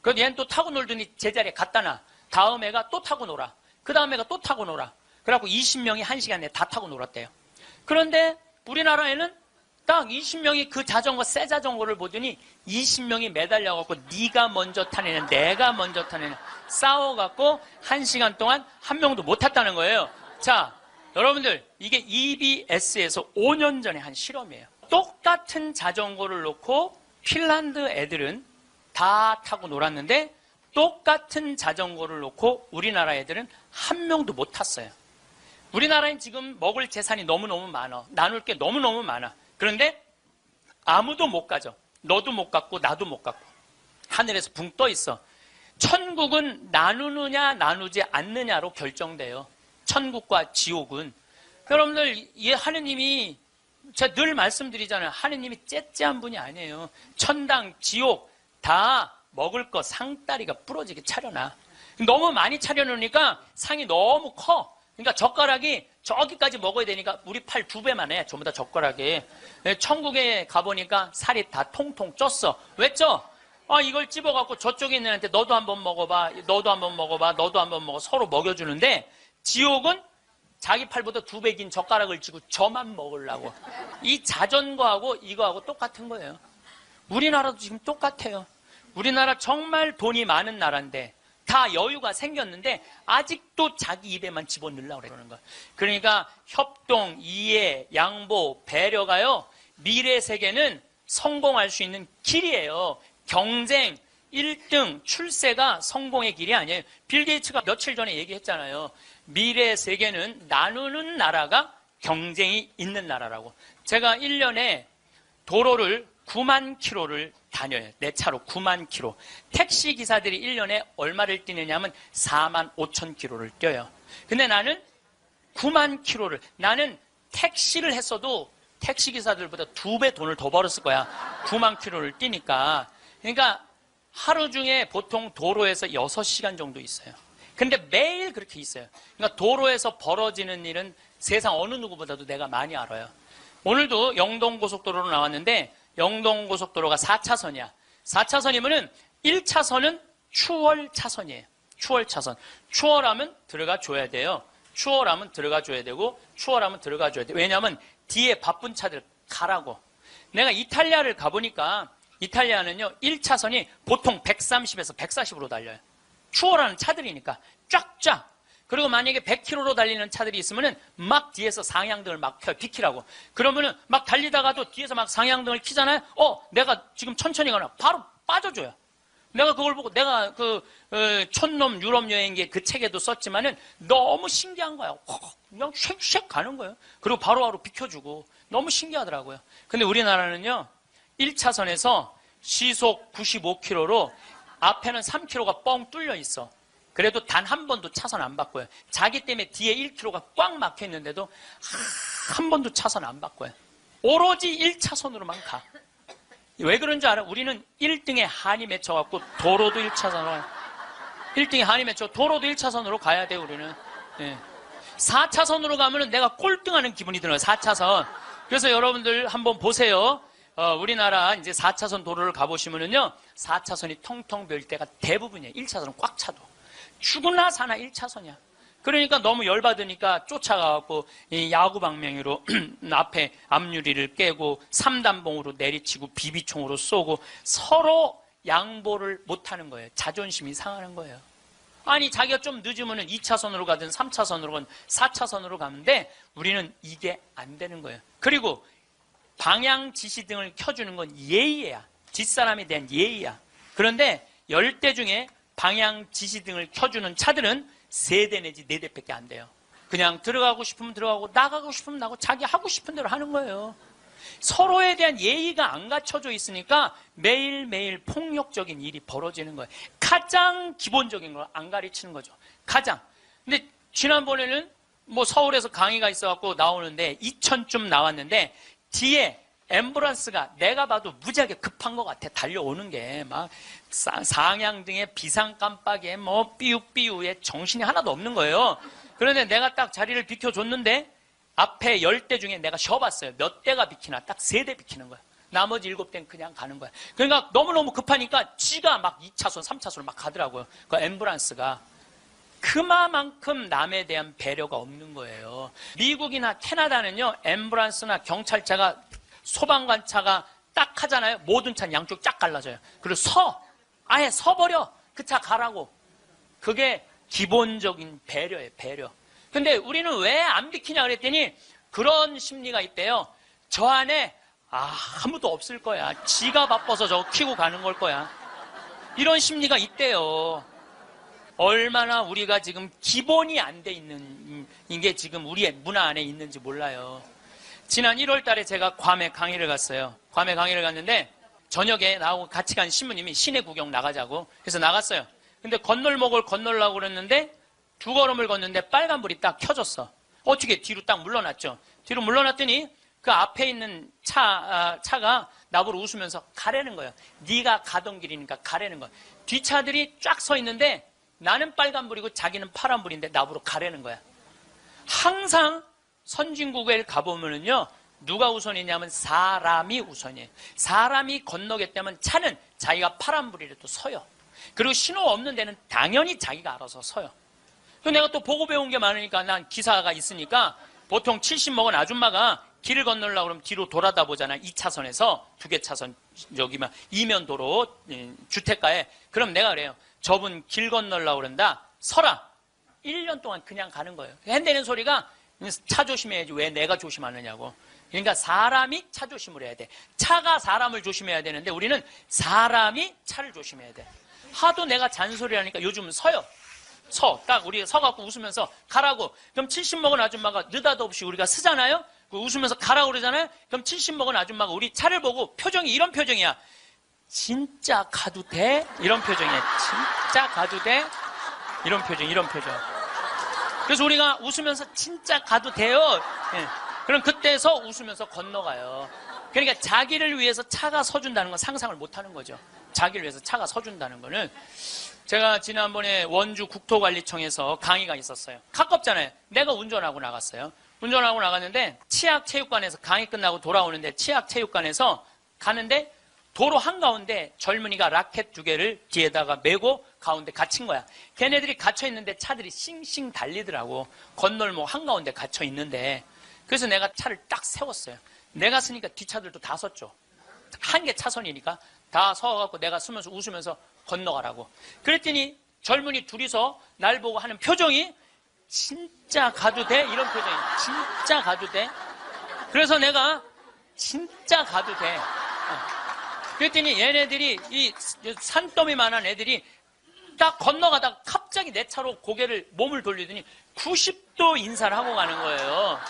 그래서 얘는 또 타고 놀더니 제자리에 갖다 놔. 다음 애가 또 타고 놀아. 그 다음 애가 또 타고 놀아. 그래갖고 20명이 1시간 내에 다 타고 놀았대요. 그런데 우리나라에는 딱 20명이 그 자전거, 새 자전거를 보더니 20명이 매달려갖고 네가 먼저 타내는 내가 먼저 타내는 싸워갖고 1시간 동안 한 명도 못 탔다는 거예요. 자, 여러분들 이게 EBS에서 5년 전에 한 실험이에요. 똑같은 자전거를 놓고 핀란드 애들은 다 타고 놀았는데 똑같은 자전거를 놓고 우리나라 애들은 한 명도 못 탔어요. 우리나라엔 지금 먹을 재산이 너무너무 많아. 나눌 게 너무너무 많아. 그런데 아무도 못 가져. 너도 못 갔고 나도 못 갔고 하늘에서 붕 떠 있어. 천국은 나누느냐 나누지 않느냐로 결정돼요. 천국과 지옥은. 여러분들, 이 하느님이, 제가 늘 말씀드리잖아요. 하느님이 째째한 분이 아니에요. 천당, 지옥 다 먹을 거 상다리가 부러지게 차려놔. 너무 많이 차려놓으니까 상이 너무 커. 그러니까 젓가락이 저기까지 먹어야 되니까 우리 팔 2배만 해. 전부 다 젓가락이. 천국에 가보니까 살이 다 통통 쪘어. 왜 쪄? 이걸 찝어갖고 저쪽에 있는 애한테 너도 한번 먹어봐. 너도 한번 먹어봐. 너도 한번 먹어. 서로 먹여주는데, 지옥은 자기 팔보다 2배 긴 젓가락을 쥐고 저만 먹으려고. 이 자전거하고 이거하고 똑같은 거예요. 우리나라도 지금 똑같아요. 우리나라 정말 돈이 많은 나라인데 다 여유가 생겼는데 아직도 자기 입에만 집어넣으려고 그러는 거야. 그러니까 협동, 이해, 양보, 배려가요, 미래 세계는 성공할 수 있는 길이에요. 경쟁, 1등, 출세가 성공의 길이 아니에요. 빌 게이츠가 며칠 전에 얘기했잖아요. 미래 세계는 나누는 나라가 경쟁이 있는 나라라고. 제가 1년에 도로를 9만 킬로를 다녀요. 내 차로 9만 킬로. 택시 기사들이 1년에 얼마를 뛰느냐면 4만 5천 킬로를 뛰어요. 근데 나는 9만 킬로를, 나는 택시를 했어도 택시 기사들보다 2배 돈을 더 벌었을 거야. 9만 킬로를 뛰니까. 그러니까 하루 중에 보통 도로에서 6시간 정도 있어요. 근데 매일 그렇게 있어요. 그러니까 도로에서 벌어지는 일은 세상 어느 누구보다도 내가 많이 알아요. 오늘도 영동고속도로로 나왔는데, 영동고속도로가 4차선이야. 4차선이면은 1차선은 추월 차선이에요. 추월 차선. 추월하면 들어가 줘야 돼요. 추월하면 들어가 줘야 되고, 추월하면 들어가 줘야 돼. 왜냐하면 뒤에 바쁜 차들 가라고. 내가 이탈리아를 가보니까 이탈리아는요, 1차선이 보통 130에서 140으로 달려요. 추월하는 차들이니까 쫙쫙. 그리고 만약에 100km로 달리는 차들이 있으면은 막 뒤에서 상향등을 막 켜요. 비키라고. 그러면은 막 달리다가도 뒤에서 막 상향등을 켜잖아요. 내가 지금 천천히 가나 바로 빠져줘요. 내가 그걸 보고, 내가 촌놈 유럽 여행기 그 책에도 썼지만은 너무 신기한 거야. 그냥 쉑쉑 가는 거예요. 그리고 바로바로 비켜주고. 너무 신기하더라고요. 근데 우리나라는요, 1차선에서 시속 95km로 앞에는 3km가 뻥 뚫려 있어. 그래도 단 한 번도 차선 안 바꿔요. 자기 때문에 뒤에 1km가 꽉 막혀 있는데도 한 번도 차선 안 바꿔요. 오로지 1차선으로만 가. 왜 그런 줄 알아? 우리는 1등에 한이 맺혀갖고 도로도 1차선으로, 1등에 한이 맺혀 도로도 1차선으로 가야 돼요, 우리는. 네. 4차선으로 가면은 내가 꼴등하는 기분이 들어요, 4차선. 그래서 여러분들 한번 보세요. 우리나라 이제 4차선 도로를 가보시면은요, 4차선이 텅텅 비일 때가 대부분이에요. 1차선은 꽉 차도. 죽으나 사나 1차선이야. 그러니까 너무 열받으니까 쫓아가갖고 이 야구 방망이로 앞에 앞유리를 깨고 3단봉으로 내리치고 비비총으로 쏘고 서로 양보를 못하는 거예요. 자존심이 상하는 거예요. 아니, 자기가 좀 늦으면 2차선으로 가든 3차선으로 가든 4차선으로 가는데 우리는 이게 안 되는 거예요. 그리고 방향 지시등을 켜주는 건 예의야. 뒷사람에 대한 예의야. 그런데 10대 중에 방향 지시등을 켜주는 차들은 3대 내지 4대밖에 안 돼요. 그냥 들어가고 싶으면 들어가고 나가고 싶으면 나가고 자기 하고 싶은 대로 하는 거예요. 서로에 대한 예의가 안 갖춰져 있으니까 매일매일 폭력적인 일이 벌어지는 거예요. 가장 기본적인 걸 안 가르치는 거죠. 가장. 근데 지난번에는 뭐 서울에서 강의가 있어갖고 나오는데 2000쯤 나왔는데 뒤에 앰뷸런스가 내가 봐도 무지하게 급한 것 같아. 달려오는 게 막 상향등에 비상 깜빡이에 뭐 삐우삐우에 정신이 하나도 없는 거예요. 그런데 내가 딱 자리를 비켜줬는데 앞에 10대 중에 내가 쉬어봤어요. 몇 대가 비키나? 딱 3대 비키는 거야. 나머지 7대는 그냥 가는 거야. 그러니까 너무너무 급하니까 지가 막 2차선, 3차선으로 막 가더라고요. 그 앰뷸런스가. 그만큼 남에 대한 배려가 없는 거예요. 미국이나 캐나다는요, 앰뷸런스나 경찰차가 소방관차가 딱 하잖아요. 모든 차는 양쪽 쫙 갈라져요. 그리고 아예 서버려. 그 차 가라고. 그게 기본적인 배려예요, 배려. 근데 우리는 왜 안 비키냐 그랬더니 그런 심리가 있대요. 저 안에 아무도 없을 거야. 지가 바빠서 저거 키고 가는 걸 거야. 이런 심리가 있대요. 얼마나 우리가 지금 기본이 안 돼 있는 게 지금 우리의 문화 안에 있는지 몰라요. 지난 1월 달에 제가 괌에 강의를 갔어요. 괌에 강의를 갔는데 저녁에 나하고 같이 간 신부님이 시내 구경 나가자고. 그래서 나갔어요. 근데 건널목을 건널려고 그랬는데 두 걸음을 걷는데 빨간불이 딱 켜졌어. 어떻게 뒤로 딱 물러났죠. 뒤로 물러났더니 그 앞에 있는 차가 나보고 웃으면서 가라는 거예요. 네가 가던 길이니까 가라는 거야. 뒷차들이 쫙 서 있는데 나는 빨간불이고 자기는 파란불인데 나보고 가라는 거야. 항상 선진국에 가보면은요, 누가 우선이냐면 사람이 우선이에요. 사람이 건너겠다면 차는 자기가 파란불이라도 서요. 그리고 신호 없는 데는 당연히 자기가 알아서 서요. 또 내가 또 보고 배운 게 많으니까 난 기사가 있으니까 보통 70 먹은 아줌마가 길을 건너려고 그러면 뒤로 돌아다 보잖아. 2차선에서 2개 차선 여기만 이면도로 주택가에. 그럼 내가 그래요. 저분 길 건너려고 그런다. 서라. 1년 동안 그냥 가는 거예요. 핸대는 소리가 차 조심해야지 왜 내가 조심하느냐고. 그러니까 사람이 차 조심을 해야 돼. 차가 사람을 조심해야 되는데 우리는 사람이 차를 조심해야 돼. 하도 내가 잔소리하니까 요즘은 서요. 딱 우리 서갖고 웃으면서 가라고. 그럼 70 먹은 아줌마가 느닷없이 우리가 쓰잖아요. 웃으면서 가라고 그러잖아요. 그럼 70 먹은 아줌마가 우리 차를 보고 표정이 이런 표정이야. 진짜 가도 돼? 이런 표정이야. 진짜 가도 돼? 이런 표정. 그래서 우리가 웃으면서 진짜 가도 돼요? 예. 그럼 그때서 웃으면서 건너가요. 그러니까 자기를 위해서 차가 서준다는 건 상상을 못 하는 거죠. 자기를 위해서 차가 서준다는 거는. 제가 지난번에 원주 국토관리청에서 강의가 있었어요. 가깝잖아요. 내가 운전하고 나갔어요. 운전하고 나갔는데 치악체육관에서 강의 끝나고 돌아오는데 치악체육관에서 가는데 도로 한가운데 젊은이가 라켓 2개를 뒤에다가 메고 가운데 갇힌 거야. 걔네들이 갇혀있는데 차들이 싱싱 달리더라고. 건널목 한가운데 갇혀있는데. 그래서 내가 차를 딱 세웠어요. 내가 쓰니까 뒷차들도 다 섰죠. 한 개 차선이니까 다 서갖고 내가 쓰면서 웃으면서 건너가라고. 그랬더니 젊은이 둘이서 날 보고 하는 표정이 진짜 가도 돼? 이런 표정이. 진짜 가도 돼? 그래서 내가 진짜 가도 돼. 그랬더니 얘네들이 이 산더미만한 애들이 딱 건너가다가 갑자기 내 차로 몸을 돌리더니 90도 인사를 하고 가는 거예요.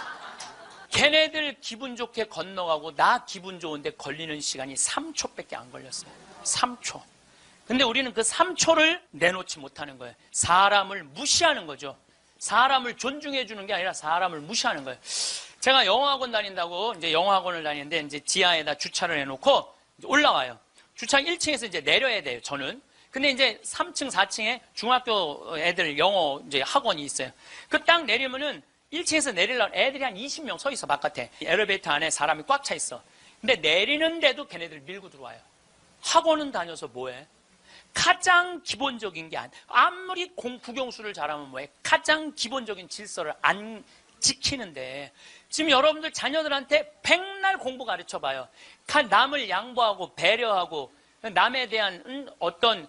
걔네들 기분 좋게 건너가고 나 기분 좋은데 걸리는 시간이 3초밖에 안 걸렸어요. 3초. 근데 우리는 그 3초를 내놓지 못하는 거예요. 사람을 무시하는 거죠. 사람을 존중해 주는 게 아니라 사람을 무시하는 거예요. 제가 영어학원 다닌다고 이제 영어학원을 다니는데 이제 지하에다 주차를 해놓고 이제 올라와요. 주차 1층에서 이제 내려야 돼요, 저는. 근데 이제 3층, 4층에 중학교 애들 영어 이제 학원이 있어요. 그 딱 내리면은 1층에서 내리려면 애들이 한 20명 서 있어, 바깥에. 엘리베이터 안에 사람이 꽉 차 있어. 근데 내리는데도 걔네들 밀고 들어와요. 학원은 다녀서 뭐해? 가장 기본적인 게 아무리 국영수를 잘하면 뭐해? 가장 기본적인 질서를 안 지키는데 지금 여러분들 자녀들한테 백날 공부 가르쳐 봐요. 남을 양보하고 배려하고 남에 대한 어떤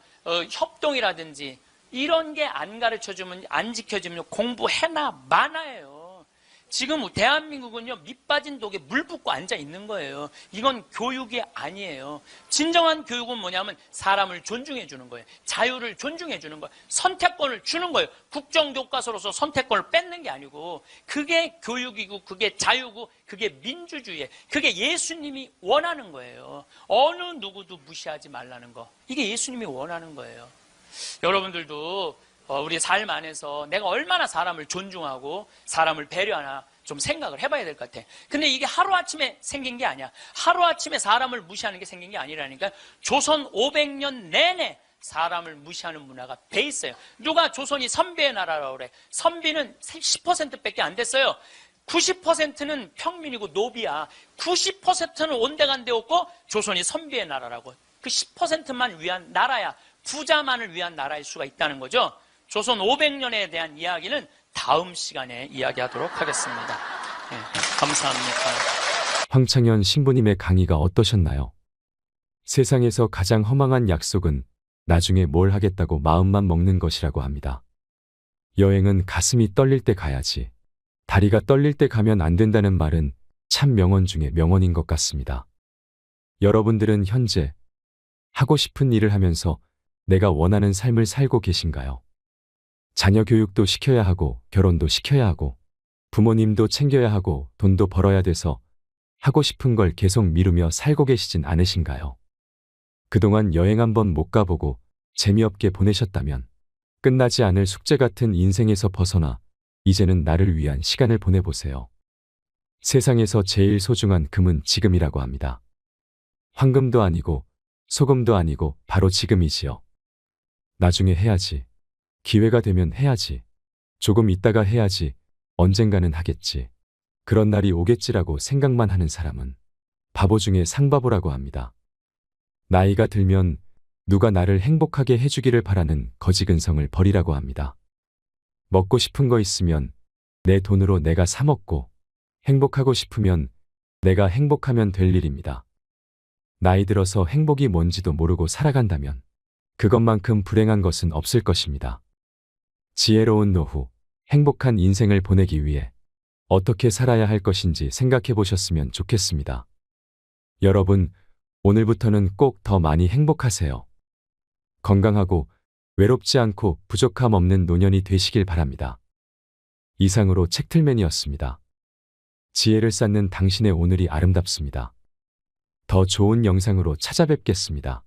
협동이라든지 이런 게 안 가르쳐주면 안 지켜지면 공부해나 마나예요. 지금 대한민국은요, 밑빠진 독에 물 붓고 앉아 있는 거예요. 이건 교육이 아니에요. 진정한 교육은 뭐냐면 사람을 존중해 주는 거예요. 자유를 존중해 주는 거예요. 선택권을 주는 거예요. 국정교과서로서 선택권을 뺏는 게 아니고 그게 교육이고 그게 자유고 그게 민주주의예요. 그게 예수님이 원하는 거예요. 어느 누구도 무시하지 말라는 거. 이게 예수님이 원하는 거예요. 여러분들도 우리 삶 안에서 내가 얼마나 사람을 존중하고 사람을 배려하나 좀 생각을 해봐야 될 것 같아. 근데 이게 하루아침에 생긴 게 아니야. 하루아침에 사람을 무시하는 게 생긴 게 아니라니까. 조선 500년 내내 사람을 무시하는 문화가 돼 있어요. 누가 조선이 선비의 나라라고 그래. 선비는 10%밖에 안 됐어요. 90%는 평민이고 노비야. 90%는 온데간데 없고 조선이 선비의 나라라고. 그 10%만 위한 나라야. 부자만을 위한 나라일 수가 있다는 거죠. 조선 500년에 대한 이야기는 다음 시간에 이야기하도록 하겠습니다. 네, 감사합니다. 황창현 신부님의 강의가 어떠셨나요? 세상에서 가장 허망한 약속은 나중에 뭘 하겠다고 마음만 먹는 것이라고 합니다. 여행은 가슴이 떨릴 때 가야지. 다리가 떨릴 때 가면 안 된다는 말은 참 명언 중에 명언인 것 같습니다. 여러분들은 현재 하고 싶은 일을 하면서 내가 원하는 삶을 살고 계신가요? 자녀 교육도 시켜야 하고 결혼도 시켜야 하고 부모님도 챙겨야 하고 돈도 벌어야 돼서 하고 싶은 걸 계속 미루며 살고 계시진 않으신가요? 그동안 여행 한번 못 가보고 재미없게 보내셨다면 끝나지 않을 숙제 같은 인생에서 벗어나 이제는 나를 위한 시간을 보내보세요. 세상에서 제일 소중한 금은 지금이라고 합니다. 황금도 아니고 소금도 아니고 바로 지금이지요. 나중에 해야지. 기회가 되면 해야지. 조금 있다가 해야지. 언젠가는 하겠지. 그런 날이 오겠지라고 생각만 하는 사람은 바보 중에 상바보라고 합니다. 나이가 들면 누가 나를 행복하게 해주기를 바라는 거지근성을 버리라고 합니다. 먹고 싶은 거 있으면 내 돈으로 내가 사 먹고 행복하고 싶으면 내가 행복하면 될 일입니다. 나이 들어서 행복이 뭔지도 모르고 살아간다면 그것만큼 불행한 것은 없을 것입니다. 지혜로운 노후, 행복한 인생을 보내기 위해 어떻게 살아야 할 것인지 생각해 보셨으면 좋겠습니다. 여러분, 오늘부터는 꼭 더 많이 행복하세요. 건강하고 외롭지 않고 부족함 없는 노년이 되시길 바랍니다. 이상으로 책틀맨이었습니다. 지혜를 쌓는 당신의 오늘이 아름답습니다. 더 좋은 영상으로 찾아뵙겠습니다.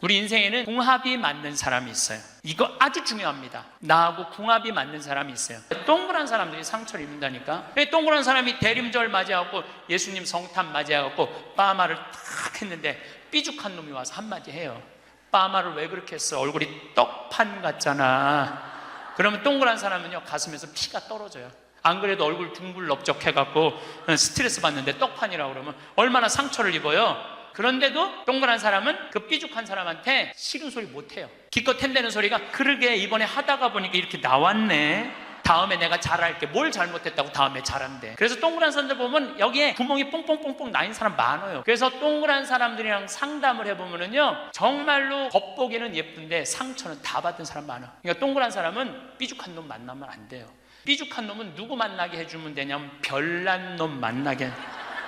우리 인생에는 궁합이 맞는 사람이 있어요. 이거 아주 중요합니다. 나하고 궁합이 맞는 사람이 있어요. 동그란 사람들이 상처를 입는다니까. 동그란 사람이 대림절 맞이하고 예수님 성탄 맞이하고 빠마를 탁 했는데 삐죽한 놈이 와서 한마디 해요. 빠마를 왜 그렇게 했어? 얼굴이 떡판 같잖아. 그러면 동그란 사람은요, 가슴에서 피가 떨어져요. 안 그래도 얼굴 둥글럽적해갖고 스트레스 받는데 떡판이라고 그러면 얼마나 상처를 입어요. 그런데도 동그란 사람은 그 삐죽한 사람한테 싫은 소리 못해요. 기껏 hen대는 소리가 그러게 이번에 하다가 보니까 이렇게 나왔네. 다음에 내가 잘할게. 뭘 잘못했다고 다음에 잘한대. 그래서 동그란 사람들 보면 여기에 구멍이 뽕뽕뽕뽕 나인 사람 많아요. 그래서 동그란 사람들이랑 상담을 해보면요, 정말로 겉보기는 예쁜데 상처는 다 받은 사람 많아. 그러니까 동그란 사람은 삐죽한 놈 만나면 안 돼요. 삐죽한 놈은 누구 만나게 해주면 되냐면 별난 놈 만나게.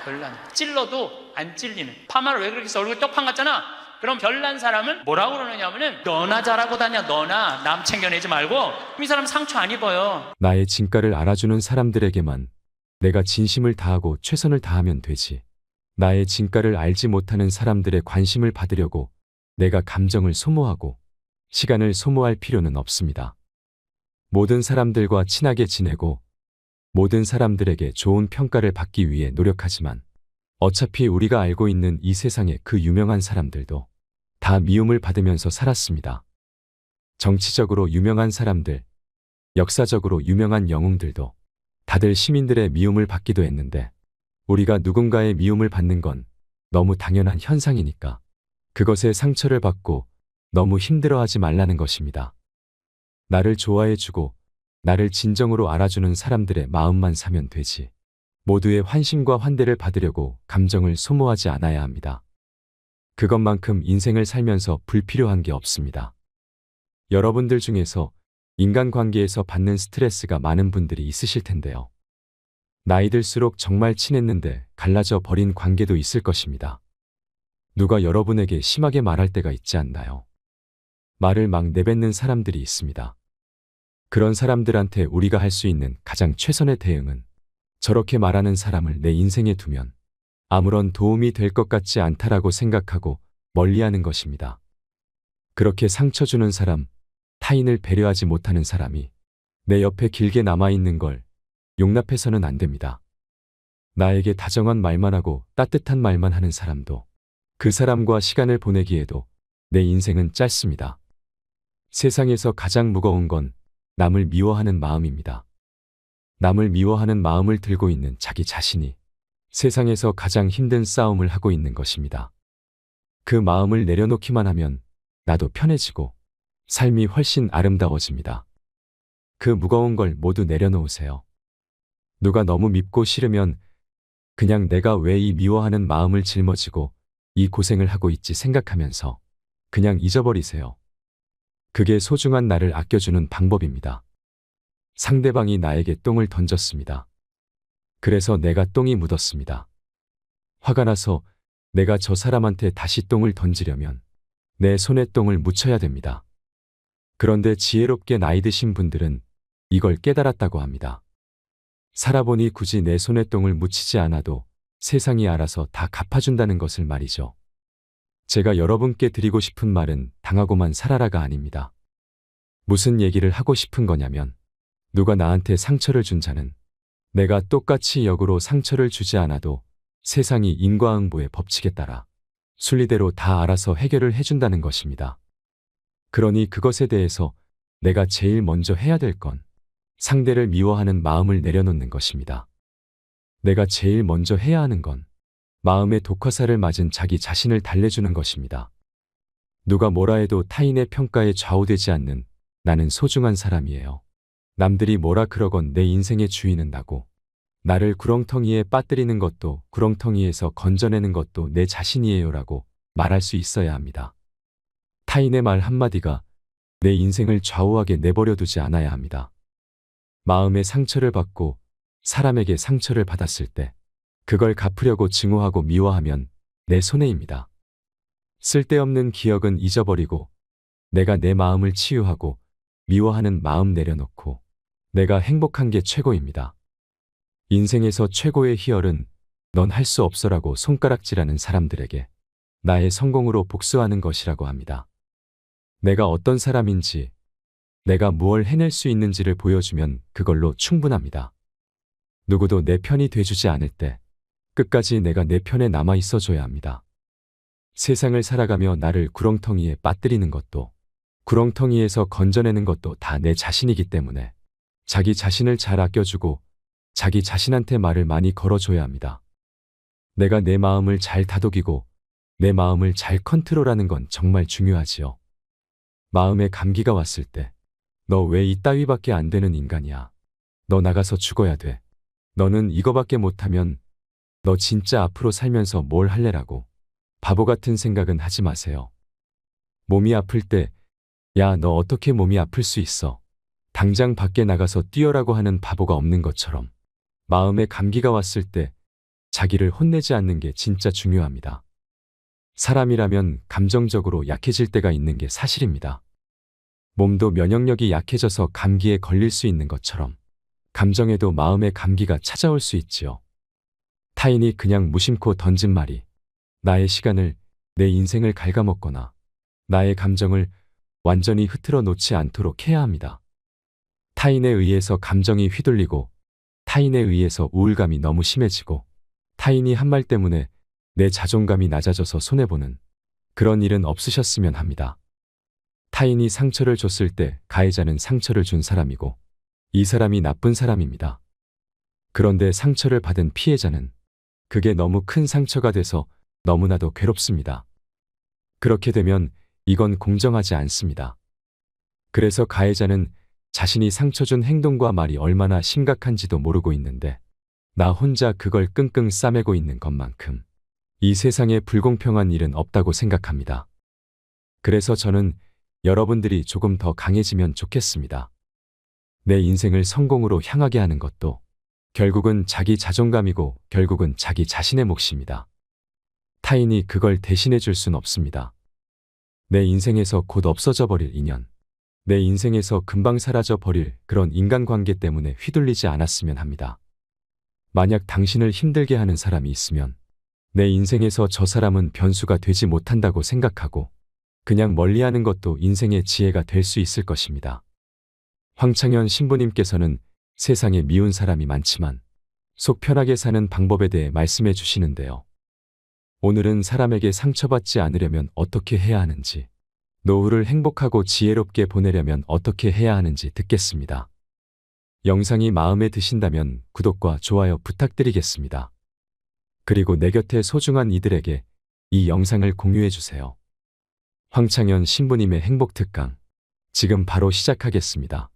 별난. 찔러도 안 찔리는. 파마를 왜 그렇게 해서 얼굴 떡판 같잖아. 그럼 별난 사람은 뭐라고 그러느냐면은 너나 잘하고 다녀. 너나 남 챙겨내지 말고. 이 사람 상처 안 입어요. 나의 진가를 알아주는 사람들에게만 내가 진심을 다하고 최선을 다하면 되지. 나의 진가를 알지 못하는 사람들의 관심을 받으려고 내가 감정을 소모하고 시간을 소모할 필요는 없습니다. 모든 사람들과 친하게 지내고 모든 사람들에게 좋은 평가를 받기 위해 노력하지만 어차피 우리가 알고 있는 이 세상의 그 유명한 사람들도 다 미움을 받으면서 살았습니다. 정치적으로 유명한 사람들, 역사적으로 유명한 영웅들도 다들 시민들의 미움을 받기도 했는데 우리가 누군가의 미움을 받는 건 너무 당연한 현상이니까 그것에 상처를 받고 너무 힘들어하지 말라는 것입니다. 나를 좋아해주고 나를 진정으로 알아주는 사람들의 마음만 사면 되지. 모두의 환심과 환대를 받으려고 감정을 소모하지 않아야 합니다. 그것만큼 인생을 살면서 불필요한 게 없습니다. 여러분들 중에서 인간관계에서 받는 스트레스가 많은 분들이 있으실 텐데요. 나이 들수록 정말 친했는데 갈라져 버린 관계도 있을 것입니다. 누가 여러분에게 심하게 말할 때가 있지 않나요? 말을 막 내뱉는 사람들이 있습니다. 그런 사람들한테 우리가 할 수 있는 가장 최선의 대응은 저렇게 말하는 사람을 내 인생에 두면 아무런 도움이 될 것 같지 않다라고 생각하고 멀리하는 것입니다. 그렇게 상처 주는 사람, 타인을 배려하지 못하는 사람이 내 옆에 길게 남아있는 걸 용납해서는 안 됩니다. 나에게 다정한 말만 하고 따뜻한 말만 하는 사람도 그 사람과 시간을 보내기에도 내 인생은 짧습니다. 세상에서 가장 무거운 건 남을 미워하는 마음입니다. 남을 미워하는 마음을 들고 있는 자기 자신이 세상에서 가장 힘든 싸움을 하고 있는 것입니다. 그 마음을 내려놓기만 하면 나도 편해지고 삶이 훨씬 아름다워집니다. 그 무거운 걸 모두 내려놓으세요. 누가 너무 밉고 싫으면 그냥 내가 왜 이 미워하는 마음을 짊어지고 이 고생을 하고 있지 생각하면서 그냥 잊어버리세요. 그게 소중한 나를 아껴주는 방법입니다. 상대방이 나에게 똥을 던졌습니다. 그래서 내가 똥이 묻었습니다. 화가 나서 내가 저 사람한테 다시 똥을 던지려면 내 손에 똥을 묻혀야 됩니다. 그런데 지혜롭게 나이 드신 분들은 이걸 깨달았다고 합니다. 살아보니 굳이 내 손에 똥을 묻히지 않아도 세상이 알아서 다 갚아준다는 것을 말이죠. 제가 여러분께 드리고 싶은 말은 당하고만 살아라가 아닙니다. 무슨 얘기를 하고 싶은 거냐면, 누가 나한테 상처를 준 자는 내가 똑같이 역으로 상처를 주지 않아도 세상이 인과응보의 법칙에 따라 순리대로 다 알아서 해결을 해준다는 것입니다. 그러니 그것에 대해서 내가 제일 먼저 해야 될 건 상대를 미워하는 마음을 내려놓는 것입니다. 내가 제일 먼저 해야 하는 건 마음의 독화살을 맞은 자기 자신을 달래주는 것입니다. 누가 뭐라 해도 타인의 평가에 좌우되지 않는 나는 소중한 사람이에요. 남들이 뭐라 그러건 내 인생의 주인은 나고, 나를 구렁텅이에 빠뜨리는 것도 구렁텅이에서 건져내는 것도 내 자신이에요라고 말할 수 있어야 합니다. 타인의 말 한마디가 내 인생을 좌우하게 내버려 두지 않아야 합니다. 마음의 상처를 받고 사람에게 상처를 받았을 때 그걸 갚으려고 증오하고 미워하면 내 손해입니다. 쓸데없는 기억은 잊어버리고 내가 내 마음을 치유하고 미워하는 마음 내려놓고 내가 행복한 게 최고입니다. 인생에서 최고의 희열은 넌 할 수 없어라고 손가락질하는 사람들에게 나의 성공으로 복수하는 것이라고 합니다. 내가 어떤 사람인지, 내가 무엇을 해낼 수 있는지를 보여주면 그걸로 충분합니다. 누구도 내 편이 돼주지 않을 때 끝까지 내가 내 편에 남아 있어줘야 합니다. 세상을 살아가며 나를 구렁텅이에 빠뜨리는 것도 구렁텅이에서 건져내는 것도 다 내 자신이기 때문에 자기 자신을 잘 아껴주고 자기 자신한테 말을 많이 걸어줘야 합니다. 내가 내 마음을 잘 다독이고 내 마음을 잘 컨트롤하는 건 정말 중요하지요. 마음에 감기가 왔을 때 너 왜 이따위밖에 안 되는 인간이야. 너 나가서 죽어야 돼. 너는 이거밖에 못하면 너 진짜 앞으로 살면서 뭘 할래라고 바보 같은 생각은 하지 마세요. 몸이 아플 때 야, 너 어떻게 몸이 아플 수 있어? 당장 밖에 나가서 뛰어라고 하는 바보가 없는 것처럼 마음에 감기가 왔을 때 자기를 혼내지 않는 게 진짜 중요합니다. 사람이라면 감정적으로 약해질 때가 있는 게 사실입니다. 몸도 면역력이 약해져서 감기에 걸릴 수 있는 것처럼 감정에도 마음의 감기가 찾아올 수 있지요. 타인이 그냥 무심코 던진 말이 나의 시간을, 내 인생을 갉아먹거나 나의 감정을 완전히 흐트러 놓지 않도록 해야 합니다. 타인에 의해서 감정이 휘둘리고 타인에 의해서 우울감이 너무 심해지고 타인이 한 말 때문에 내 자존감이 낮아져서 손해보는 그런 일은 없으셨으면 합니다. 타인이 상처를 줬을 때 가해자는 상처를 준 사람이고 이 사람이 나쁜 사람입니다. 그런데 상처를 받은 피해자는 그게 너무 큰 상처가 돼서 너무나도 괴롭습니다. 그렇게 되면 이건 공정하지 않습니다. 그래서 가해자는 자신이 상처 준 행동과 말이 얼마나 심각한지도 모르고 있는데 나 혼자 그걸 끙끙 싸매고 있는 것만큼 이 세상에 불공평한 일은 없다고 생각합니다. 그래서 저는 여러분들이 조금 더 강해지면 좋겠습니다. 내 인생을 성공으로 향하게 하는 것도 결국은 자기 자존감이고 결국은 자기 자신의 몫입니다. 타인이 그걸 대신해 줄 순 없습니다. 내 인생에서 곧 없어져 버릴 인연, 내 인생에서 금방 사라져 버릴 그런 인간관계 때문에 휘둘리지 않았으면 합니다. 만약 당신을 힘들게 하는 사람이 있으면 내 인생에서 저 사람은 변수가 되지 못한다고 생각하고 그냥 멀리하는 것도 인생의 지혜가 될 수 있을 것입니다. 황창현 신부님께서는 세상에 미운 사람이 많지만 속 편하게 사는 방법에 대해 말씀해 주시는데요. 오늘은 사람에게 상처받지 않으려면 어떻게 해야 하는지, 노후를 행복하고 지혜롭게 보내려면 어떻게 해야 하는지 듣겠습니다. 영상이 마음에 드신다면 구독과 좋아요 부탁드리겠습니다. 그리고 내 곁에 소중한 이들에게 이 영상을 공유해 주세요. 황창현 신부님의 행복특강, 지금 바로 시작하겠습니다.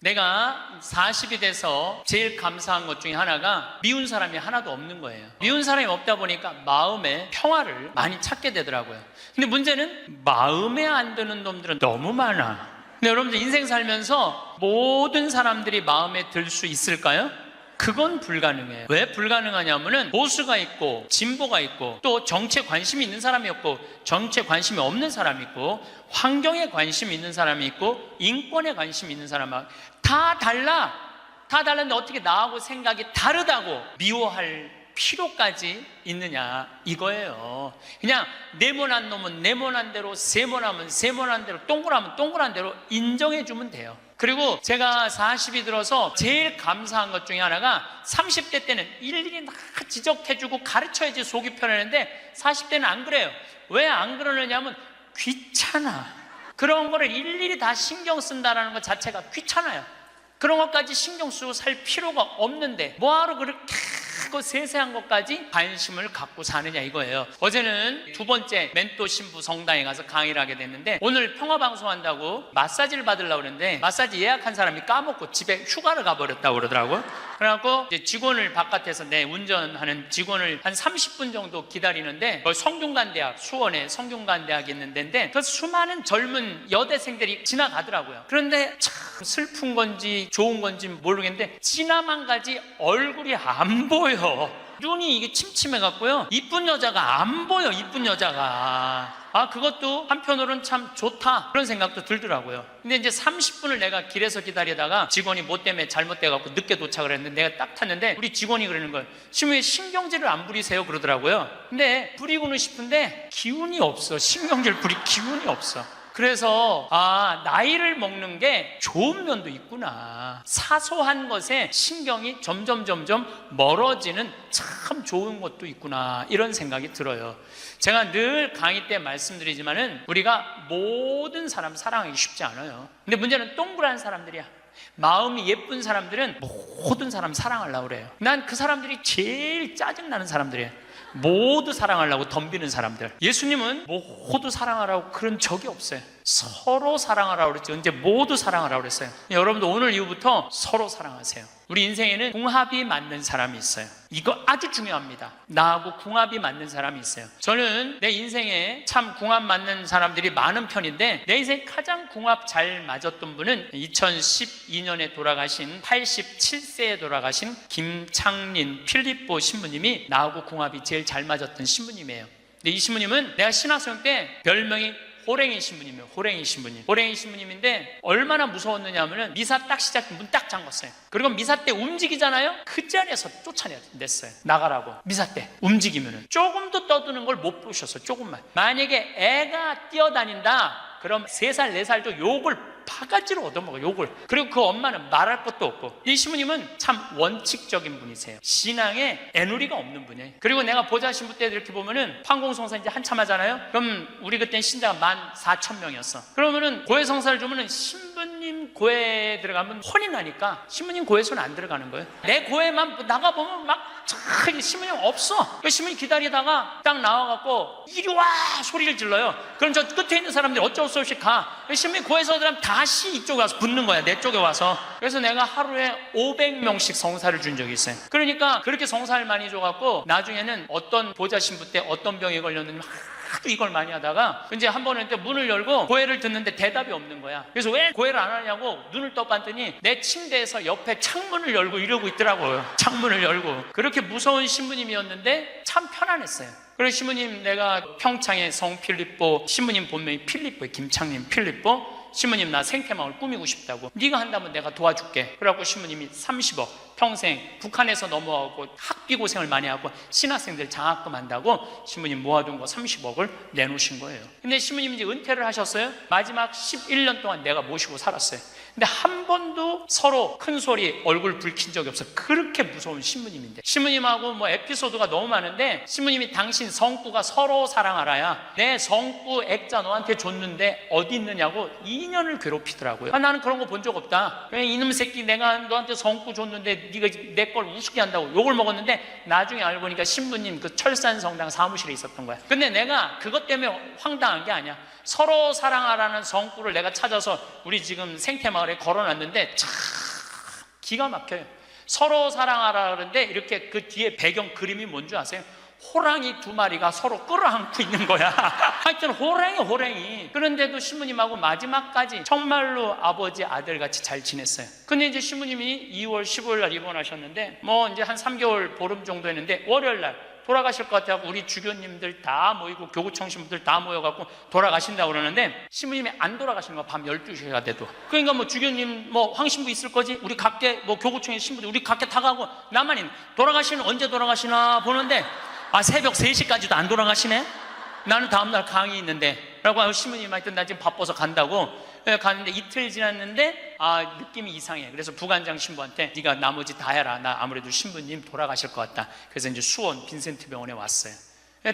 내가 40이 돼서 제일 감사한 것 중에 하나가 미운 사람이 하나도 없는 거예요. 미운 사람이 없다 보니까 마음의 평화를 많이 찾게 되더라고요. 근데 문제는 마음에 안 드는 놈들은 너무 많아. 근데 여러분들 인생 살면서 모든 사람들이 마음에 들 수 있을까요? 그건 불가능해요. 왜 불가능하냐면은 보수가 있고 진보가 있고 또 정치에 관심이 있는 사람이 있고 정치에 관심이 없는 사람이 있고 환경에 관심이 있는 사람이 있고 인권에 관심이 있는 사람은 다 달라. 다 달랐는데 어떻게 나하고 생각이 다르다고 미워할 필요까지 있느냐 이거예요. 그냥 네모난 놈은 네모난 대로, 세모나면 세모난 대로, 동그라면 동그란 대로 인정해 주면 돼요. 그리고 제가 40이 들어서 제일 감사한 것 중에 하나가 30대 때는 일일이 다 지적해주고 가르쳐야지 속이 편했는데 40대는 안 그래요. 왜 안 그러느냐면 귀찮아. 그런 거를 일일이 다 신경 쓴다는 것 자체가 귀찮아요. 그런 것까지 신경 쓰고 살 필요가 없는데 뭐하러 그렇게 세세한 것까지 관심을 갖고 사느냐 이거예요. 어제는 두 번째 멘토 신부 성당에 가서 강의를 하게 됐는데 오늘 평화방송 한다고 마사지를 받으려고 그랬는데 마사지 예약한 사람이 까먹고 집에 휴가를 가버렸다고 그러더라고요. 그래갖고 이제 직원을 바깥에서 운전하는 직원을 한 30분 정도 기다리는데 성균관대학, 수원에 성균관대학이 있는 데인데 그 수많은 젊은 여대생들이 지나가더라고요. 그런데 참 슬픈 건지 좋은 건지 모르겠는데 지나만 가지 얼굴이 안 보여. 눈이 이게 침침해갖고요. 이쁜 여자가 안 보여. 이쁜 여자가. 그것도 한편으로는 참 좋다 그런 생각도 들더라고요. 근데 이제 30분을 내가 길에서 기다리다가 직원이 뭐 때문에 잘못돼갖고 늦게 도착을 했는데 내가 딱 탔는데 우리 직원이 그러는 거예요. 지금 왜 신경질을 안 부리세요? 그러더라고요. 근데 부리고는 싶은데 기운이 없어. 신경질 부릴 기운이 없어. 그래서 나이를 먹는 게 좋은 면도 있구나. 사소한 것에 신경이 점점 멀어지는 참 좋은 것도 있구나 이런 생각이 들어요. 제가 늘 강의 때 말씀드리지만은 우리가 모든 사람 사랑하기 쉽지 않아요. 근데 문제는 동그란 사람들이야. 마음이 예쁜 사람들은 모든 사람 사랑하려고 그래요. 난 그 사람들이 제일 짜증나는 사람들이에요. 모두 사랑하려고 덤비는 사람들. 예수님은 모두 사랑하라고 그런 적이 없어요. 서로 사랑하라고 그랬지 언제 모두 사랑하라고 그랬어요. 여러분도 오늘 이후부터 서로 사랑하세요. 우리 인생에는 궁합이 맞는 사람이 있어요. 이거 아주 중요합니다. 나하고 궁합이 맞는 사람이 있어요. 저는 내 인생에 참 궁합 맞는 사람들이 많은 편인데 내 인생에 가장 궁합 잘 맞았던 분은 2012년에 돌아가신 87세에 돌아가신 김창린 필립보 신부님이 나하고 궁합이 제일 잘 맞았던 신부님이에요. 근데 이 신부님은 내가 신학생 때 별명이 호랭이 신부님이에요. 호랭이 신부님. 호랭이 신부님인데 얼마나 무서웠느냐 하면은 미사 딱 시작 문 딱 잠궜어요. 그리고 미사 때 움직이잖아요. 그 자리에서 쫓아냈어요. 나가라고. 미사 때 움직이면은 조금도 떠드는 걸 못 보셨어. 조금만. 만약에 애가 뛰어다닌다. 그럼 3살 4살도 욕을 바가지로 얻어먹어. 욕을. 그리고 그 엄마는 말할 것도 없고. 이 신부님은 참 원칙적인 분이세요. 신앙에 애누리가 없는 분이에요. 그리고 내가 보좌 신부 때 이렇게 보면은 판공성사 이제 한참 하잖아요. 그럼 우리 그땐 신자가 14,000명이었어. 그러면은 고해 성사를 주면은 신부님 고해에 들어가면 혼이 나니까 신부님 고해에서는 안 들어가는 거예요. 내 고해만 나가보면 막 신부님 없어. 그 신부님 기다리다가 딱 나와갖고 이리 와 소리를 질러요. 그럼 저 끝에 있는 사람들이 어쩔 수 없이 가. 신부님 고해에서 들어가면 다시 이쪽에 와서 붙는 거야. 내 쪽에 와서. 그래서 내가 하루에 500명씩 성사를 준 적이 있어요. 그러니까 그렇게 성사를 많이 줘갖고 나중에는 어떤 보좌 신부 때 어떤 병에 걸렸는지 하도 이걸 많이 하다가 이제 한 번은 문을 열고 고해를 듣는데 대답이 없는 거야. 그래서 왜 고해를 안 하냐고 눈을 떠봤더니 내 침대에서 옆에 창문을 열고 이러고 있더라고요. 창문을 열고. 그렇게 무서운 신부님이었는데 참 편안했어요. 그래서 신부님 내가 평창의 성 필립보 신부님 본명이 필립보예요. 김창림 필립보. 신부님 나 생태마을 꾸미고 싶다고. 네가 한다면 내가 도와줄게. 그래갖고 신부님이 30억 평생 북한에서 넘어가고 학비 고생을 많이 하고 신학생들 장학금 한다고 신부님 모아둔 거 30억을 내놓으신 거예요. 근데 신부님이 이제 은퇴를 하셨어요. 마지막 11년 동안 내가 모시고 살았어요. 근데 한 번도 서로 큰 소리 얼굴 붉힌 적이 없어. 그렇게 무서운 신부님인데 신부님하고 에피소드가 너무 많은데 신부님이 당신 성구가 서로 사랑하라야 내 성구 액자 너한테 줬는데 어디 있느냐고 2년을 괴롭히더라고요. 나는 그런 거 본 적 없다. 왜 이놈 새끼 내가 너한테 성구 줬는데 네가 내 걸 우습게 한다고 욕을 먹었는데 나중에 알고 보니까 신부님 그 철산성당 사무실에 있었던 거야. 근데 내가 그것 때문에 황당한 게 아니야. 서로 사랑하라는 성구를 내가 찾아서 우리 지금 생태마을에 걸어놨는데 참 기가 막혀요. 서로 사랑하라 그러는데 이렇게 그 뒤에 배경 그림이 뭔지 아세요? 호랑이 2마리가 서로 끌어안고 있는 거야. 하여튼 호랑이. 그런데도 신부님하고 마지막까지 정말로 아버지 아들같이 잘 지냈어요. 근데 이제 신부님이 2월 15일 날 입원하셨는데 이제 한 3개월 보름 정도 했는데 월요일 날 돌아가실 것 같아요. 우리 주교님들 다 모이고 교구청 신부들 다 모여갖고 돌아가신다고 그러는데 신부님이 안 돌아가시는 거야. 밤 12시가 돼도. 그러니까 뭐 주교님 뭐 황신부 있을 거지? 우리 각계 뭐 교구청의 신부들 우리 각계 다 가고 나만 있는. 돌아가시는 언제 돌아가시나 보는데 새벽 3시까지도 안 돌아가시네? 나는 다음날 강의 있는데 라고 하고 신부님한테 나 지금 바빠서 간다고 가는데 이틀 지났는데 느낌이 이상해. 그래서 부관장 신부한테 네가 나머지 다 해라. 나 아무래도 신부님 돌아가실 것 같다. 그래서 이제 수원 빈센트 병원에 왔어요.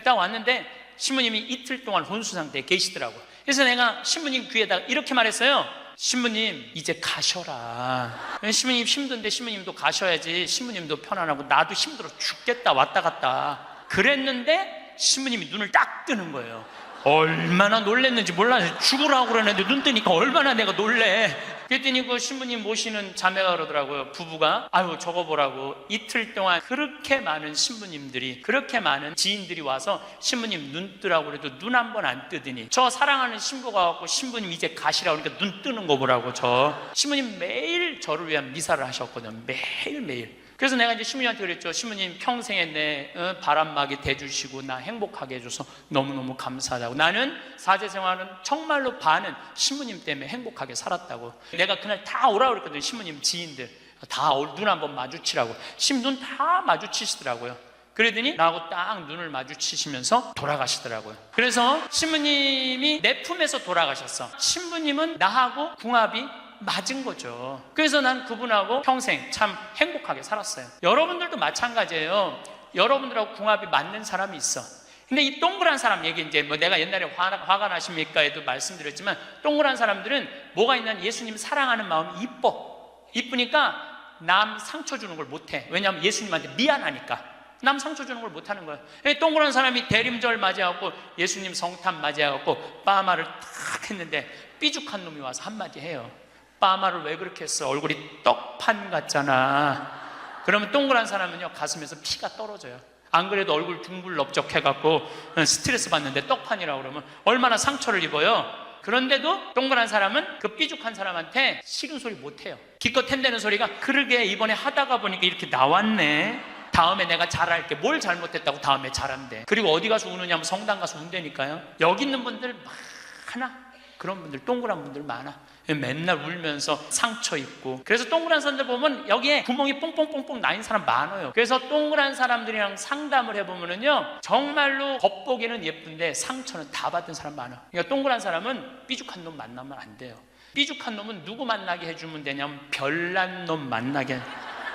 딱 왔는데 신부님이 이틀 동안 혼수 상태에 계시더라고. 그래서 내가 신부님 귀에다가 이렇게 말했어요. 신부님 이제 가셔라. 신부님 힘든데 신부님도 가셔야지. 신부님도 편안하고 나도 힘들어 죽겠다 왔다 갔다. 그랬는데 신부님이 눈을 딱 뜨는 거예요. 얼마나 놀랬는지 몰라요. 죽으라고 그러는데 눈 뜨니까 얼마나 내가 놀래. 그랬더니 그 신부님 모시는 자매가 그러더라고요. 부부가 아유 저거 보라고 이틀 동안 그렇게 많은 신부님들이 그렇게 많은 지인들이 와서 신부님 눈 뜨라고 그래도 눈 한 번 안 뜨더니 저 사랑하는 신부가 와서 신부님 이제 가시라고 그러니까 눈 뜨는 거 보라고. 저 신부님 매일 저를 위한 미사를 하셨거든요. 매일매일. 그래서 내가 이제 신부님한테 그랬죠. 신부님 평생에 내 바람막이 돼주시고 나 행복하게 해줘서 너무너무 감사하다고. 나는 사제 생활은 정말로 반은 신부님 때문에 행복하게 살았다고. 내가 그날 다 오라고 그랬거든요. 신부님 지인들 다 눈 한번 마주치라고. 신부 눈 다 마주치시더라고요. 그러더니 나하고 딱 눈을 마주치시면서 돌아가시더라고요. 그래서 신부님이 내 품에서 돌아가셨어. 신부님은 나하고 궁합이 맞은 거죠. 그래서 난 그분하고 평생 참 행복하게 살았어요. 여러분들도 마찬가지예요. 여러분들하고 궁합이 맞는 사람이 있어. 근데 이 동그란 사람 얘기 이제 뭐 내가 옛날에 화가 나십니까? 에도 말씀드렸지만 동그란 사람들은 뭐가 있냐면 예수님 사랑하는 마음이 이쁘니까 남 상처 주는 걸 못해. 왜냐하면 예수님한테 미안하니까. 남 상처 주는 걸 못하는 거예요. 동그란 사람이 대림절 맞이하고 예수님 성탄 맞이하고 빠마를 탁 했는데 삐죽한 놈이 와서 한마디 해요. 빠마를 왜 그렇게 했어? 얼굴이 떡판 같잖아. 그러면 동그란 사람은요 가슴에서 피가 떨어져요. 안 그래도 얼굴 둥글럽적해갖고 스트레스 받는데 떡판이라고 그러면 얼마나 상처를 입어요. 그런데도 동그란 사람은 그 삐죽한 사람한테 싫은 소리 못해요. 기껏 hen대는 소리가 그러게 이번에 하다가 보니까 이렇게 나왔네. 다음에 내가 잘할게. 뭘 잘못했다고 다음에 잘한대. 그리고 어디 가서 우느냐면 성당 가서 운다니까요. 여기 있는 분들 많아. 그런 분들 동그란 분들 많아. 맨날 울면서 상처 입고. 그래서 동그란 사람들 보면 여기에 구멍이 뽕뽕뽕뽕 나인 사람 많아요. 그래서 동그란 사람들이랑 상담을 해보면요 정말로 겉보기는 예쁜데 상처는 다 받은 사람 많아. 그러니까 동그란 사람은 삐죽한 놈 만나면 안 돼요. 삐죽한 놈은 누구 만나게 해주면 되냐면 별난 놈 만나게.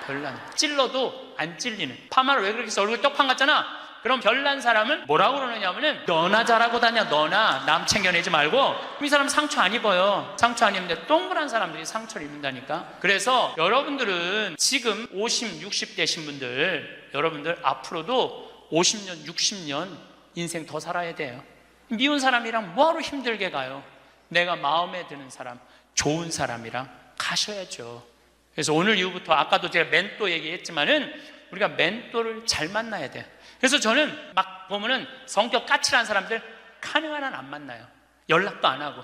별난. 찔러도 안 찔리는. 파마를 왜 그렇게 해서 얼굴 떡판 같잖아. 그럼 별난 사람은 뭐라고 그러느냐면은 너나 잘하고 다녀. 너나 남 챙겨내지 말고. 이 사람 상처 안 입어요. 상처 안 입는데 동그란 사람들이 상처를 입는다니까. 그래서 여러분들은 지금 50, 60 되신 분들 여러분들 앞으로도 50년, 60년 인생 더 살아야 돼요. 미운 사람이랑 뭐하러 힘들게 가요. 내가 마음에 드는 사람, 좋은 사람이랑 가셔야죠. 그래서 오늘 이후부터 아까도 제가 멘토 얘기했지만은 우리가 멘토를 잘 만나야 돼요. 그래서 저는 막 보면은 성격 까칠한 사람들 가능한 한 안 만나요. 연락도 안 하고.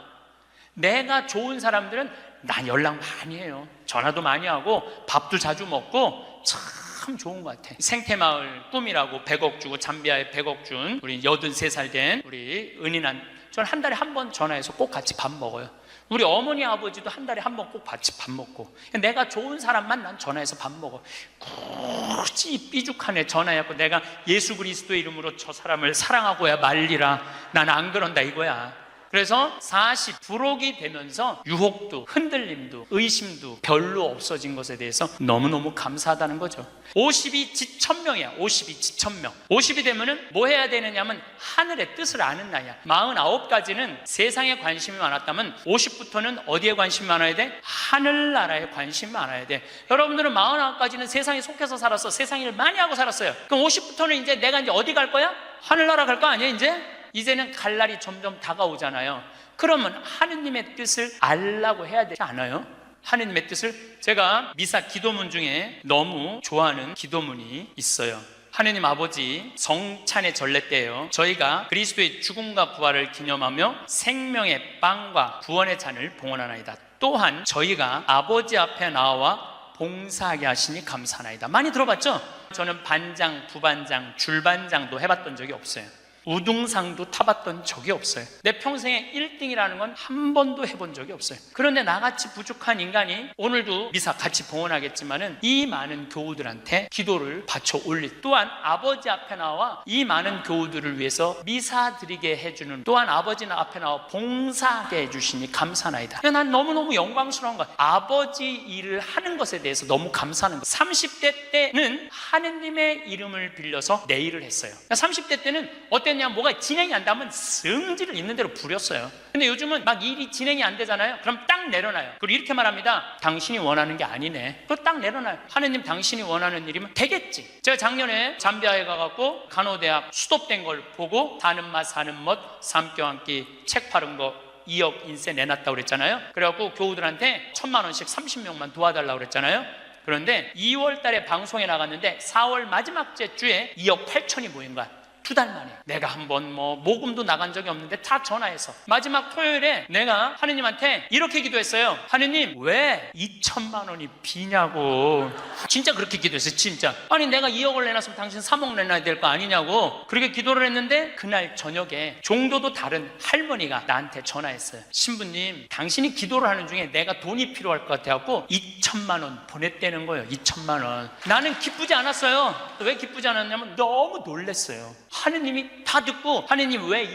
내가 좋은 사람들은 난 연락 많이 해요. 전화도 많이 하고 밥도 자주 먹고 참 좋은 것 같아. 생태마을 꿈이라고 100억 주고 잠비아에 100억 준 우리 83살 된 우리 은인한 저는 한 달에 한 번 전화해서 꼭 같이 밥 먹어요. 우리 어머니 아버지도 한 달에 한 번 꼭 같이 밥 먹고. 내가 좋은 사람만 난 전화해서 밥 먹어. 굳이 삐죽한 애 전화해갖고 내가 예수 그리스도의 이름으로 저 사람을 사랑하고야 말리라. 난 안 그런다 이거야. 그래서 40 부록이 되면서 유혹도 흔들림도 의심도 별로 없어진 것에 대해서 너무너무 감사하다는 거죠. 50이 지천명이야. 50이 지천명. 50이 되면은 뭐 해야 되느냐면 하늘의 뜻을 아는 나이야. 49까지는 세상에 관심이 많았다면 50부터는 어디에 관심이 많아야 돼? 하늘나라에 관심이 많아야 돼. 여러분들은 49까지는 세상에 속해서 살았어. 세상 일을 많이 하고 살았어요. 그럼 50부터는 이제 내가 이제 어디 갈 거야? 하늘나라 갈 거 아니야 이제? 이제는 갈 날이 점점 다가오잖아요. 그러면 하느님의 뜻을 알라고 해야 되지 않아요? 하느님의 뜻을. 제가 미사 기도문 중에 너무 좋아하는 기도문이 있어요. 하느님 아버지 성찬의 전례 때예요. 저희가 그리스도의 죽음과 부활을 기념하며 생명의 빵과 구원의 잔을 봉헌하나이다. 또한 저희가 아버지 앞에 나와 봉사하게 하시니 감사나이다. 많이 들어봤죠? 저는 반장, 부반장, 줄반장도 해봤던 적이 없어요. 우등상도 타봤던 적이 없어요. 내 평생에 1등이라는 건 한 번도 해본 적이 없어요. 그런데 나같이 부족한 인간이 오늘도 미사 같이 봉헌하겠지만은 이 많은 교우들한테 기도를 바쳐 올릴, 또한 아버지 앞에 나와 이 많은 교우들을 위해서 미사 드리게 해주는, 또한 아버지 앞에 나와 봉사하게 해주시니 감사나이다. 난 너무너무 영광스러운 거야. 아버지 일을 하는 것에 대해서 너무 감사하는 거야. 30대 때는 하느님의 이름을 빌려서 내 일을 했어요. 30대 때는 어땠냐, 뭐가 진행이 안 되면 성질을 있는 대로 부렸어요. 근데 요즘은 막 일이 진행이 안 되잖아요. 그럼 딱 내려놔요. 그리고 이렇게 말합니다. 당신이 원하는 게 아니네. 그거 딱 내려놔요. 하느님 당신이 원하는 일이면 되겠지. 제가 작년에 잠비아에 가갖고 간호대학 수도된 걸 보고 사는 맛 사는 멋 삼교 한 끼 책 파는 거 2억 인쇄 내놨다고 그랬잖아요. 그래갖고 교우들한테 1,000만 원씩 30명만 도와달라고 그랬잖아요. 그런데 2월 달에 방송에 나갔는데 4월 마지막 주에 2억 8천이 모인 거야. 2달 만에. 내가 한번 모금도 나간 적이 없는데 다 전화해서 마지막 토요일에 내가 하느님한테 이렇게 기도했어요. 하느님, 왜 2천만 원이 비냐고. 진짜 그렇게 기도했어요. 진짜. 아니 내가 2억을 내놨으면 당신 3억 내놔야 될 거 아니냐고 그렇게 기도를 했는데, 그날 저녁에 종도도 다른 할머니가 나한테 전화했어요. 신부님, 당신이 기도를 하는 중에 내가 돈이 필요할 것 같아갖고 2천만 원 보냈다는 거예요. 2천만 원. 나는 기쁘지 않았어요. 왜 기쁘지 않았냐면 너무 놀랬어요. 하느님이 다 듣고 하느님 왜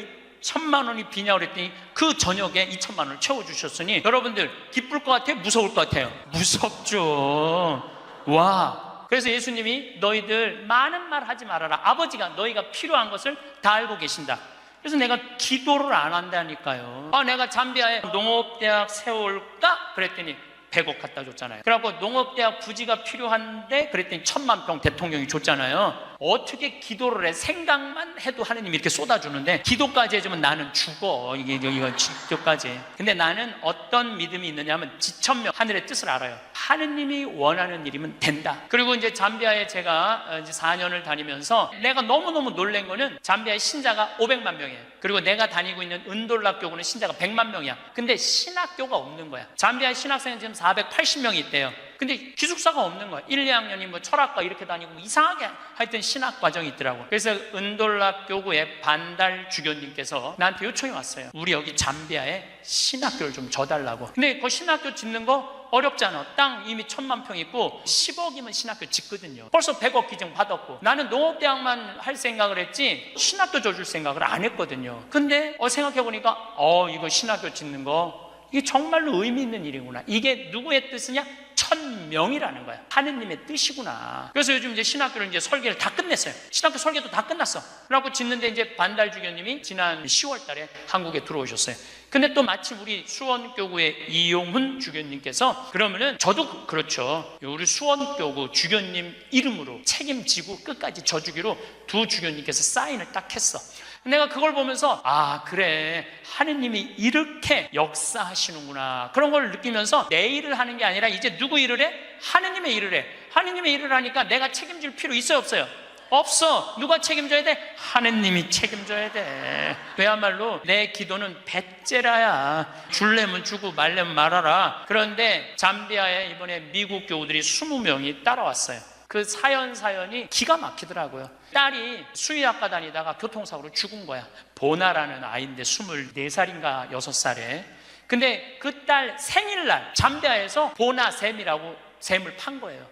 2천만 원이 비냐고 그랬더니 그 저녁에 2천만 원을 채워주셨으니, 여러분들 기쁠 것 같아요? 무서울 것 같아요? 무섭죠. 와. 그래서 예수님이 너희들 많은 말 하지 말아라. 아버지가 너희가 필요한 것을 다 알고 계신다. 그래서 내가 기도를 안 한다니까요. 내가 잠비아에 농업대학 세울까? 그랬더니 100억 갖다 줬잖아요. 그래갖고 농업대학 부지가 필요한데 그랬더니 1,000만 평 대통령이 줬잖아요. 어떻게 기도를 해? 생각만 해도 하느님이 이렇게 쏟아주는데 기도까지 해주면 나는 죽어. 이거 기도까지. 근데 나는 어떤 믿음이 있느냐 하면 지천명 하늘의 뜻을 알아요. 하느님이 원하는 일이면 된다. 그리고 이제 잠비아에 제가 이제 4년을 다니면서 내가 너무너무 놀란 거는 잠비아의 신자가 500만 명이에요. 그리고 내가 다니고 있는 은돌락 교구는 신자가 100만 명이야. 근데 신학교가 없는 거야. 잠비아 신학생은 지금 480명이 있대요. 근데 기숙사가 없는 거야. 1, 2학년이 철학과 이렇게 다니고 이상하게 하여튼 신학 과정이 있더라고. 그래서 은돌락 교구의 반달 주교님께서 나한테 요청이 왔어요. 우리 여기 잠비아에 신학교를 좀 줘달라고. 근데 그 신학교 짓는 거 어렵잖아. 땅 이미 1,000만 평 있고 10억이면 신학교 짓거든요. 벌써 100억 기증 받았고. 나는 농업대학만 할 생각을 했지 신학교 줘줄 생각을 안 했거든요. 근데 생각해보니까 이거 신학교 짓는 거 이게 정말로 의미 있는 일이구나. 이게 누구의 뜻이냐? 1,000명이라는 거야. 하느님의 뜻이구나. 그래서 요즘 이제 신학교를 이제 설계를 다 끝냈어요. 신학교 설계도 다 끝났어. 그래갖고 짓는데 이제 반달 주교님이 지난 10월 달에 한국에 들어오셨어요. 근데 또 마침 우리 수원교구의 이용훈 주교님께서 그러면은 저도 그렇죠. 우리 수원교구 주교님 이름으로 책임지고 끝까지 져주기로 두 주교님께서 사인을 딱 했어. 내가 그걸 보면서 그래, 하느님이 이렇게 역사하시는구나, 그런 걸 느끼면서 내 일을 하는 게 아니라 이제 누구 일을 해? 하느님의 일을 해. 하느님의 일을 하니까 내가 책임질 필요 있어요, 없어요? 없어. 누가 책임져야 돼? 하느님이 책임져야 돼. 그야말로 내 기도는 배째라야. 줄래면 주고 말래면 말아라. 그런데 잠비아에 이번에 미국 교우들이 20명이 따라왔어요. 그 사연이 기가 막히더라고요. 딸이 수의학과 다니다가 교통사고로 죽은 거야. 보나라는 아이인데 24살인가 6살에. 근데 그 딸 생일날 잠비아에서 보나 샘이라고 샘을 판 거예요.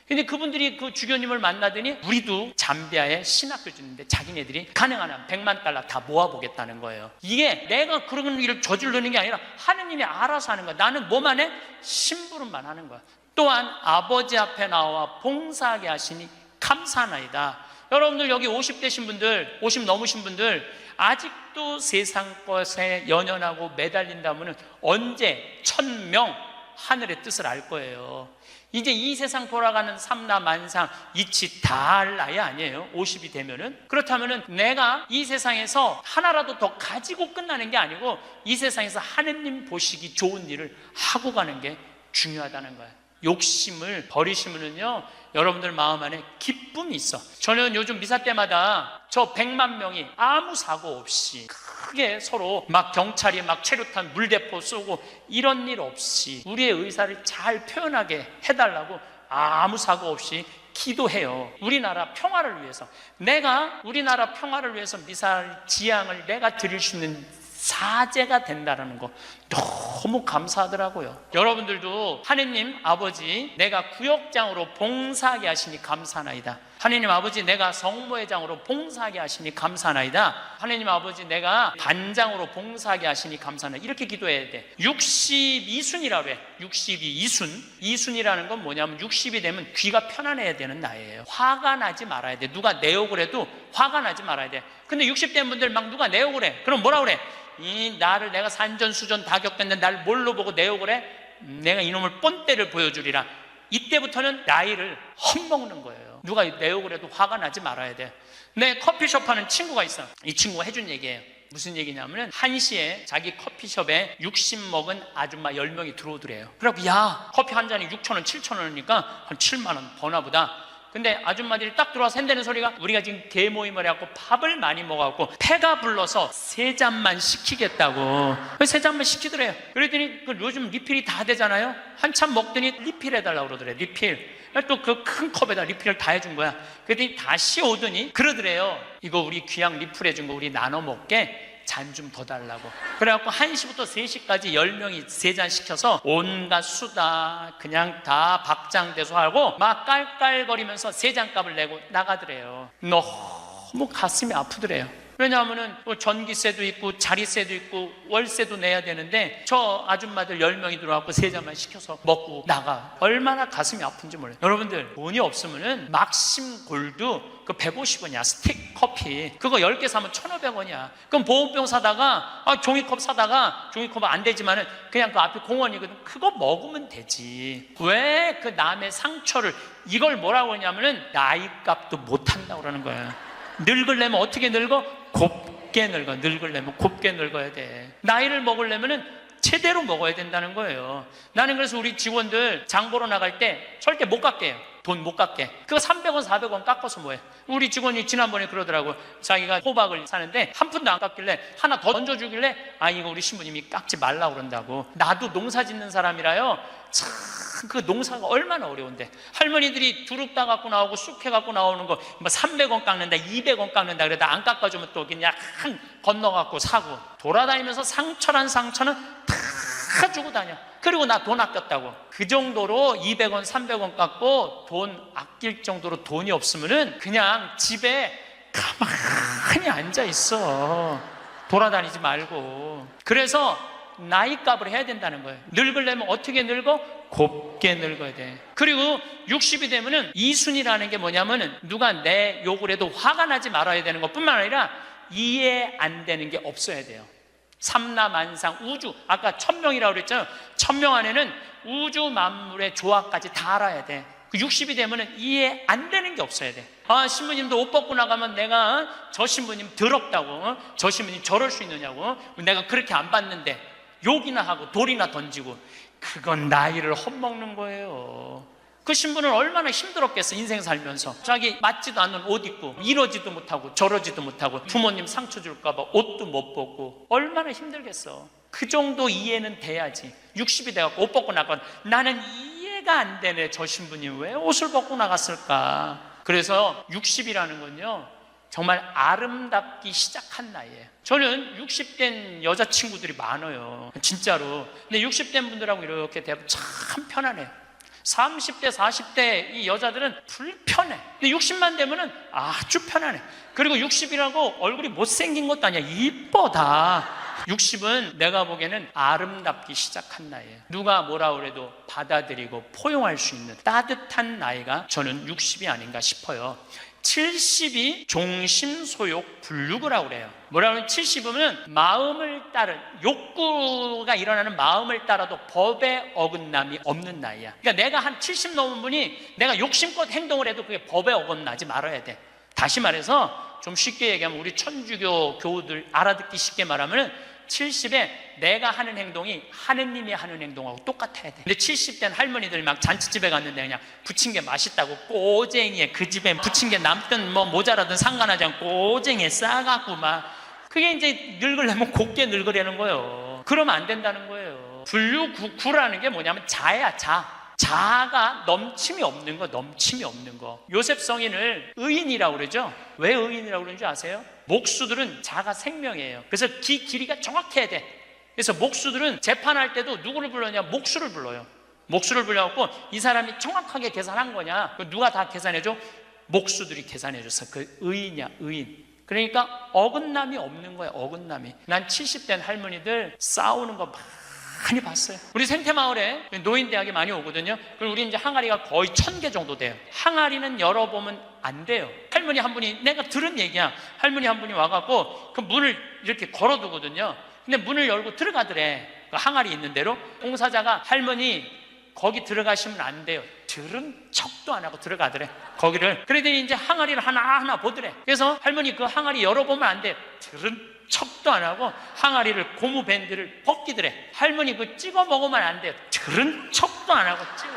근데 그분들이 그 주교님을 만나더니 우리도 잠비아에 신학교 짓는데 자기네들이 가능하면 100만 달러 다 모아보겠다는 거예요. 이게 내가 그런 일을 저지르는 게 아니라 하느님이 알아서 하는 거야. 나는 뭐만 해? 심부름만 하는 거야. 또한 아버지 앞에 나와 봉사하게 하시니 감사하나이다. 여러분들 여기 50대신 분들, 50 넘으신 분들 아직도 세상 것에 연연하고 매달린다면 언제 1,000명 하늘의 뜻을 알 거예요. 이제 이 세상 돌아가는 삼라만상 이치 다 할 나이 아니에요. 50이 되면은. 그렇다면은 내가 이 세상에서 하나라도 더 가지고 끝나는 게 아니고 이 세상에서 하느님 보시기 좋은 일을 하고 가는 게 중요하다는 거예요. 욕심을 버리시면은요, 여러분들 마음 안에 기쁨이 있어. 저는 요즘 미사 때마다 저 100만 명이 아무 사고 없이 크게 서로 막 경찰이 막 최루탄 물대포 쏘고 이런 일 없이 우리의 의사를 잘 표현하게 해달라고 아무 사고 없이 기도해요. 우리나라 평화를 위해서. 내가 우리나라 평화를 위해서 미사일 지향을 내가 드릴 수 있는 사제가 된다는 거 너무 감사하더라고요. 여러분들도 하느님 아버지, 내가 구역장으로 봉사하게 하시니 감사하나이다. 하느님 아버지, 내가 성모회장으로 봉사하게 하시니 감사하나이다. 하느님 아버지, 내가 반장으로 봉사하게 하시니 감사하나이다. 이렇게 기도해야 돼. 62순이라고 해. 62이순. 이순이라는 건 뭐냐면 60이 되면 귀가 편안해야 되는 나이에요. 화가 나지 말아야 돼. 누가 내 욕을 해도 화가 나지 말아야 돼. 근데 60 된 분들 막 누가 내 욕을 해. 그럼 뭐라 그래? 이 나를 내가 산전수전 다 겪었는데 날 뭘로 보고 내 욕을 해? 내가 이놈을 뻔때를 보여주리라. 이때부터는 나이를 헛먹는 거예요. 누가 내 욕을 해도 화가 나지 말아야 돼. 내 커피숍 하는 친구가 있어. 이 친구가 해준 얘기예요. 무슨 얘기냐면은 1시에 자기 커피숍에 60 먹은 아줌마 10명이 들어오더래요. 그래갖고 야, 커피 한 잔이 6,000원 7,000원이니까 한 7만 원 버나 보다. 근데 아줌마들이 딱 들어와서 한다는 소리가, 우리가 지금 대모임을 해갖고 밥을 많이 먹어갖고 배가 불러서 3잔만 시키겠다고. 3잔만 시키더래요. 그랬더니 요즘 리필이 다 되잖아요. 한참 먹더니 리필해달라고 그러더래. 리필. 또 그 큰 컵에다 리필을 다 해준 거야. 그랬더니 다시 오더니 그러더래요. 이거 우리 귀양 리필해준 거 우리 나눠 먹게 잔 좀 더 달라고. 그래갖고 1시부터 3시까지 10명이 3잔 시켜서 온갖 수다 그냥 다 박장대소 하고 막 깔깔거리면서 3잔 값을 내고 나가더래요. 너무 가슴이 아프더래요. 왜냐하면은 전기세도 있고 자리세도 있고 월세도 내야 되는데 저 아줌마들 10명이 들어와서 3잔만 시켜서 먹고 나가. 얼마나 가슴이 아픈지 몰라요. 여러분들, 돈이 없으면은 막심 골드 그 150원이야 스틱 커피, 그거 10개 사면 1,500원이야 그럼 보온병 사다가 종이컵 사다가, 종이컵은 안 되지만은 그냥 그 앞에 공원이거든, 그거 먹으면 되지. 왜 그 남의 상처를, 이걸 뭐라고 하냐면은 나이값도 못한다고 그러는 거야. 늙으려면 어떻게 늙어? 곱게 늙어. 늙으려면 곱게 늙어야 돼. 나이를 먹으려면은 제대로 먹어야 된다는 거예요. 나는 그래서 우리 직원들 장 보러 나갈 때 절대 못 깎게 해요. 돈 못 깎게. 그거 300원 400원 깎아서 뭐해. 우리 직원이 지난번에 그러더라고. 자기가 호박을 사는데 한 푼도 안 깎길래 하나 더 얹어주길래 이거 우리 신부님이 깎지 말라고 그런다고. 나도 농사 짓는 사람이라요, 참 그 농사가 얼마나 어려운데. 할머니들이 두릅 따 갖고 나오고 쑥해 갖고 나오는 거 300원 깎는다 200원 깎는다 그러다 안 깎아주면 또 그냥 건너 갖고 사고, 돌아다니면서 상처는 다 주고 다녀. 그리고 나 돈 아꼈다고. 그 정도로 200원 300원 깎고 돈 아낄 정도로 돈이 없으면은 그냥 집에 가만히 앉아 있어. 돌아다니지 말고. 그래서 나이값을 해야 된다는 거예요. 늙으려면 어떻게 늙어? 곱게 늙어야 돼. 그리고 60이 되면은 이순이라는 게 뭐냐면은 누가 내 욕을 해도 화가 나지 말아야 되는 것뿐만 아니라 이해 안 되는 게 없어야 돼요. 삼라만상 우주, 아까 1000명이라고 그랬잖아요. 1000명 안에는 우주 만물의 조화까지 다 알아야 돼. 60이 되면은 이해 안 되는 게 없어야 돼. 신부님도 옷 벗고 나가면 내가 저 신부님 더럽다고, 저 신부님 저럴 수 있느냐고, 내가 그렇게 안 봤는데 욕이나 하고 돌이나 던지고, 그건 나이를 헛먹는 거예요. 그 신부는 얼마나 힘들었겠어. 인생 살면서 자기 맞지도 않는 옷 입고 이러지도 못하고 저러지도 못하고 부모님 상처 줄까 봐 옷도 못 벗고 얼마나 힘들겠어. 그 정도 이해는 돼야지. 60이 돼갖고 옷 벗고 나가면 나는 이해가 안 되네. 저 신부님 왜 옷을 벗고 나갔을까. 그래서 60이라는 건요 정말 아름답기 시작한 나이에요. 저는 60된 여자친구들이 많아요, 진짜로. 근데 60된 분들하고 이렇게 대하면 참 편안해요. 30대 40대 이 여자들은 불편해. 근데 60만 되면은 아주 편안해. 그리고 60이라고 얼굴이 못생긴 것도 아니야. 이뻐 다. 60은 내가 보기에는 아름답기 시작한 나이에요. 누가 뭐라 그래도 받아들이고 포용할 수 있는 따뜻한 나이가 저는 60이 아닌가 싶어요. 70이 종심소욕 불육이라고 그래요. 뭐라고 하면 70이면 마음을 따른, 욕구가 일어나는 마음을 따라도 법에 어긋남이 없는 나이야. 그러니까 내가 한 70 넘은 분이 내가 욕심껏 행동을 해도 그게 법에 어긋나지 말아야 돼. 다시 말해서 좀 쉽게 얘기하면 우리 천주교 교우들 알아듣기 쉽게 말하면 70에 내가 하는 행동이 하느님이 하는 행동하고 똑같아야 돼. 근데 70된 할머니들 막 잔치집에 갔는데 그냥 부친 게 맛있다고 꼬쟁이에 그 집에 부친 게 남든 뭐 모자라든 상관하지 않고 꼬쟁이에 싸갖고 막, 그게 이제 늙으려면 곱게 늙으려는 거예요. 그러면 안 된다는 거예요. 불류구라는 게 뭐냐면 자야, 자. 자아가 넘침이 없는 거, 넘침이 없는 거. 요셉 성인을 의인이라고 그러죠. 왜 의인이라고 그러는지 아세요? 목수들은 자아가 생명이에요. 그래서 길이가 정확해야 돼. 그래서 목수들은 재판할 때도 누구를 불러냐? 목수를 불러요. 목수를 불러갖고 이 사람이 정확하게 계산한 거냐? 누가 다 계산해줘? 목수들이 계산해줬어. 그 의인이야, 의인. 그러니까 어긋남이 없는 거야, 어긋남이. 난 70된 할머니들 싸우는 거 많이 봤어요. 우리 생태마을에 노인대학이 많이 오거든요. 그리고 우리 이제 항아리가 거의 1000개 정도 돼요. 항아리는 열어보면 안 돼요. 할머니 한 분이, 내가 들은 얘기야. 할머니 한 분이 와갖고 그 문을 이렇게 걸어두거든요. 근데 문을 열고 들어가더래. 그 항아리 있는 대로. 공사자가 할머니 거기 들어가시면 안 돼요. 들은 척도 안 하고 들어가더래. 거기를. 그러더니 이제 항아리를 하나하나 보더래. 그래서 할머니 그 항아리 열어보면 안 돼요. 들은 척도 안 하고 항아리를 고무 밴드를 벗기더래. 할머니 그 찍어 먹으면 안 돼요. 들은 척도 안 하고 찍어.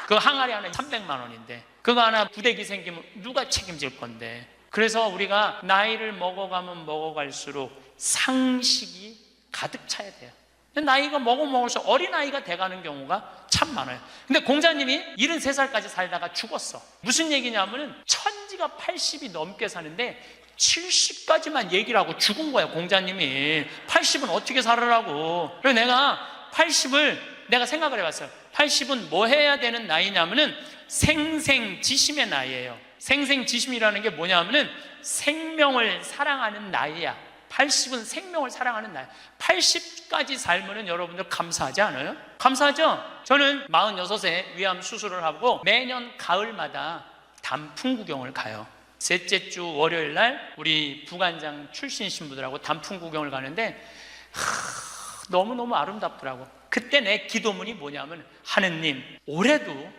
그 항아리 하나 300만 원인데 그거 하나 부대기 생기면 누가 책임질 건데. 그래서 우리가 나이를 먹어가면 먹어갈수록 상식이 가득 차야 돼요. 나이가 먹을수록 어린아이가 돼가는 경우가 참 많아요. 근데 공자님이 73살까지 살다가 죽었어. 무슨 얘기냐면은 천지가 80이 넘게 사는데 70까지만 얘기를 하고 죽은 거야. 공자님이 80은 어떻게 살으라고. 그래서 내가 80을 내가 생각을 해봤어요. 80은 뭐 해야 되는 나이냐면은 생생지심의 나이예요. 생생지심이라는 게 뭐냐면은 생명을 사랑하는 나이야. 80은 생명을 사랑하는 나이. 80까지 살면은 여러분들 감사하지 않아요? 감사하죠? 저는 46세 위암 수술을 하고 매년 가을마다 단풍 구경을 가요. 셋째 주 월요일 날 우리 부관장 출신 신부들하고 단풍 구경을 가는데 너무너무 아름답더라고. 그때 내 기도문이 뭐냐면 하느님 올해도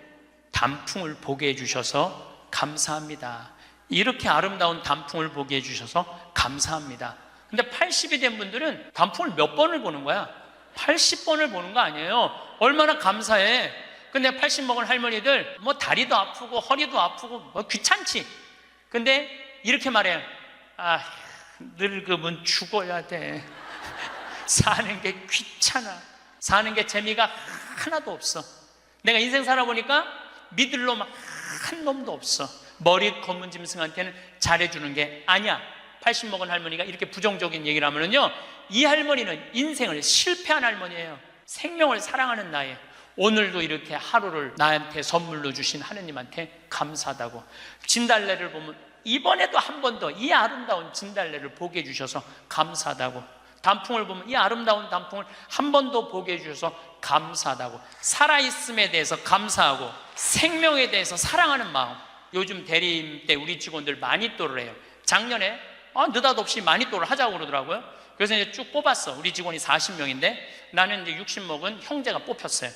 단풍을 보게 해주셔서 감사합니다. 이렇게 아름다운 단풍을 보게 해주셔서 감사합니다. 근데 80이 된 분들은 단풍을 몇 번을 보는 거야? 80번을 보는 거 아니에요. 얼마나 감사해. 근데 80 먹은 할머니들 뭐 다리도 아프고 허리도 아프고 뭐 귀찮지. 근데 이렇게 말해요. 아, 늙으면 죽어야 돼. 사는 게 귀찮아. 사는 게 재미가 하나도 없어. 내가 인생 살아보니까 믿을 놈 한 놈도 없어. 머리 검은 짐승한테는 잘해주는 게 아니야. 80 먹은 할머니가 이렇게 부정적인 얘기를 하면은요, 이 할머니는 인생을 실패한 할머니예요. 생명을 사랑하는 나이에 오늘도 이렇게 하루를 나한테 선물로 주신 하느님한테 감사하다고. 진달래를 보면 이번에도 한 번 더 이 아름다운 진달래를 보게 해주셔서 감사하다고. 단풍을 보면 이 아름다운 단풍을 한 번 더 보게 해주셔서 감사하다고. 살아있음에 대해서 감사하고 생명에 대해서 사랑하는 마음. 요즘 대리임 때 우리 직원들 마니또를 해요. 작년에 느닷없이 마니또를 하자고 그러더라고요. 그래서 이제 쭉 뽑았어. 우리 직원이 40명인데 나는 이제 60 먹은 형제가 뽑혔어요.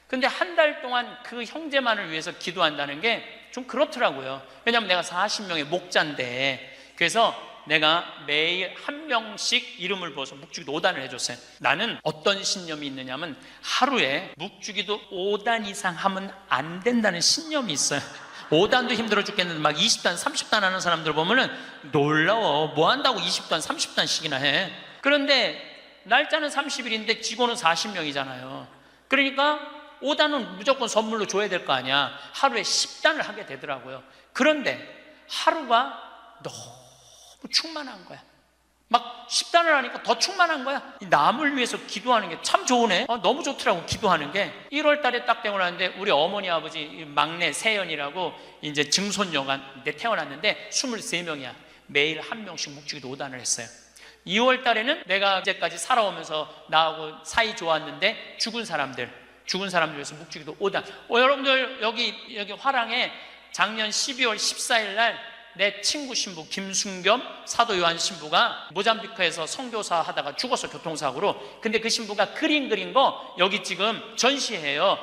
근데 한 달 동안 그 형제만을 위해서 기도한다는 게 좀 그렇더라고요. 왜냐하면 내가 40명의 목자인데. 그래서 내가 매일 한 명씩 이름을 부어서 묵주기도 5단을 해줬어요. 나는 어떤 신념이 있느냐면 하루에 묵주기도 5단 이상 하면 안 된다는 신념이 있어요. 5단도 힘들어 죽겠는데 막 20단, 30단 하는 사람들 보면은 놀라워. 뭐 한다고 20단, 30단씩이나 해. 그런데 날짜는 30일인데 직원은 40명이잖아요. 그러니까 5단은 무조건 선물로 줘야 될 거 아니야. 하루에 10단을 하게 되더라고요. 그런데 하루가 너무 충만한 거야. 막 10단을 하니까 더 충만한 거야. 남을 위해서 기도하는 게 참 좋으네. 너무 좋더라고, 기도하는 게. 1월 달에 딱 태어났는데 우리 어머니 아버지 막내 세연이라고 이제 증손녀가 태어났는데 23명이야. 매일 한 명씩 묵주기도 5단을 했어요. 2월 달에는 내가 이제까지 살아오면서 나하고 사이 좋았는데 죽은 사람들 위해서 묵주기도 5단. 여러분들 여기 화랑에 작년 12월 14일 날 내 친구 신부 김순겸 사도 요한 신부가 모잠비크에서 선교사 하다가 죽었어, 교통사고로. 근데 그 신부가 그림 그린 거 여기 지금 전시해요.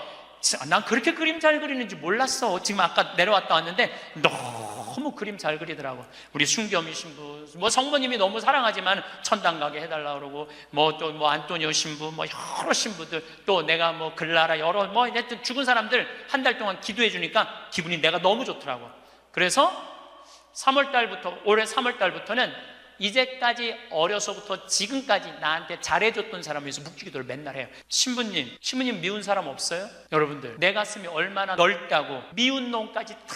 난 그렇게 그림 잘 그리는지 몰랐어. 지금 아까 내려왔다 왔는데 너무 그림 잘 그리더라고. 우리 순겸이 신부, 뭐 성모님이 너무 사랑하지만 천당 가게 해달라 그러고, 뭐 또 뭐 안토니오 신부, 뭐 여러 신부들, 또 내가 뭐 글라라, 여러 뭐 하여튼 죽은 사람들 한 달 동안 기도해 주니까 기분이 내가 너무 좋더라고. 그래서 3월 달부터, 올해 3월 달부터는 이제까지 어려서부터 지금까지 나한테 잘해줬던 사람을 위해서 묵주기도를 맨날 해요. 신부님 미운 사람 없어요? 여러분들, 내 가슴이 얼마나 넓다고 미운 놈까지 다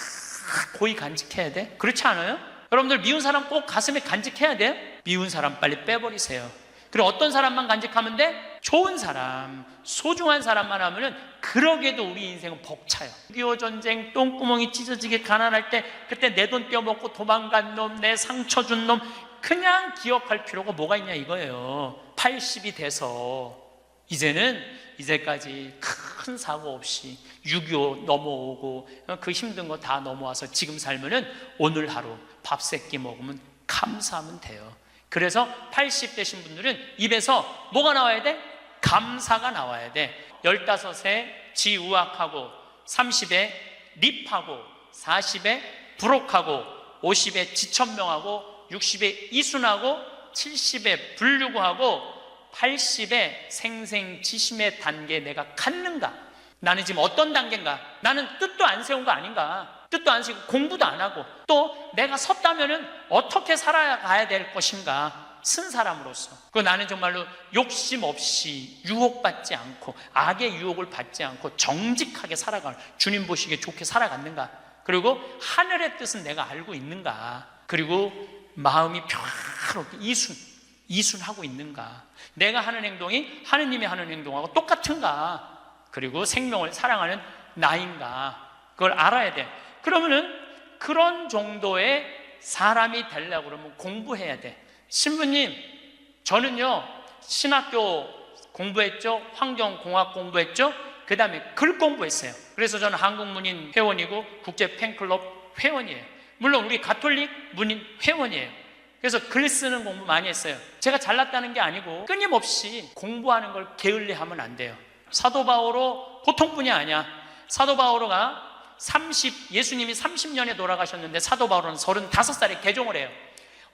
고이 간직해야 돼? 그렇지 않아요? 여러분들, 미운 사람 꼭 가슴에 간직해야 돼? 미운 사람 빨리 빼버리세요. 그리고 어떤 사람만 간직하면 돼? 좋은 사람, 소중한 사람만 하면은 그러게도 우리 인생은 벅차요. 6.25 전쟁 똥구멍이 찢어지게 가난할 때 그때 내 돈 떼어먹고 도망간 놈, 내 상처 준 놈 그냥 기억할 필요가 뭐가 있냐 이거예요. 80이 돼서 이제까지 큰 사고 없이 6.25 넘어오고 그 힘든 거 다 넘어와서 지금 살면은 오늘 하루 밥 세 끼 먹으면 감사하면 돼요. 그래서 80 되신 분들은 입에서 뭐가 나와야 돼? 감사가 나와야 돼. 15에 지우악하고, 30에 립하고, 40에 부록하고, 50에 지천명하고, 60에 이순하고, 70에 불류구하고, 80에 생생지심의 단계에 내가 갔는가? 나는 지금 어떤 단계인가? 나는 뜻도 안 세운 거 아닌가? 뜻도 안 세우고 공부도 안 하고 또 내가 섰다면은 어떻게 살아가야 될 것인가? 쓴 사람으로서. 그 나는 정말로 욕심 없이 유혹받지 않고 악의 유혹을 받지 않고 정직하게 살아갈 주님 보시기에 좋게 살아갔는가? 그리고 하늘의 뜻은 내가 알고 있는가? 그리고 마음이 평화롭게 이순하고 있는가? 내가 하는 행동이 하느님이 하는 행동하고 똑같은가? 그리고 생명을 사랑하는 나인가? 그걸 알아야 돼. 그러면은 그런 정도의 사람이 되려고 그러면 공부해야 돼. 신부님, 저는요 신학교 공부했죠, 환경공학 공부했죠, 그 다음에 글 공부했어요. 그래서 저는 한국문인 회원이고 국제 팬클럽 회원이에요. 물론 우리 가톨릭 문인 회원이에요. 그래서 글 쓰는 공부 많이 했어요. 제가 잘났다는 게 아니고 끊임없이 공부하는 걸 게을리하면 안 돼요. 사도 바오로 보통 분이 아니야. 사도 바오로가 예수님이 30년에 돌아가셨는데 사도 바오로는 35살에 개종을 해요.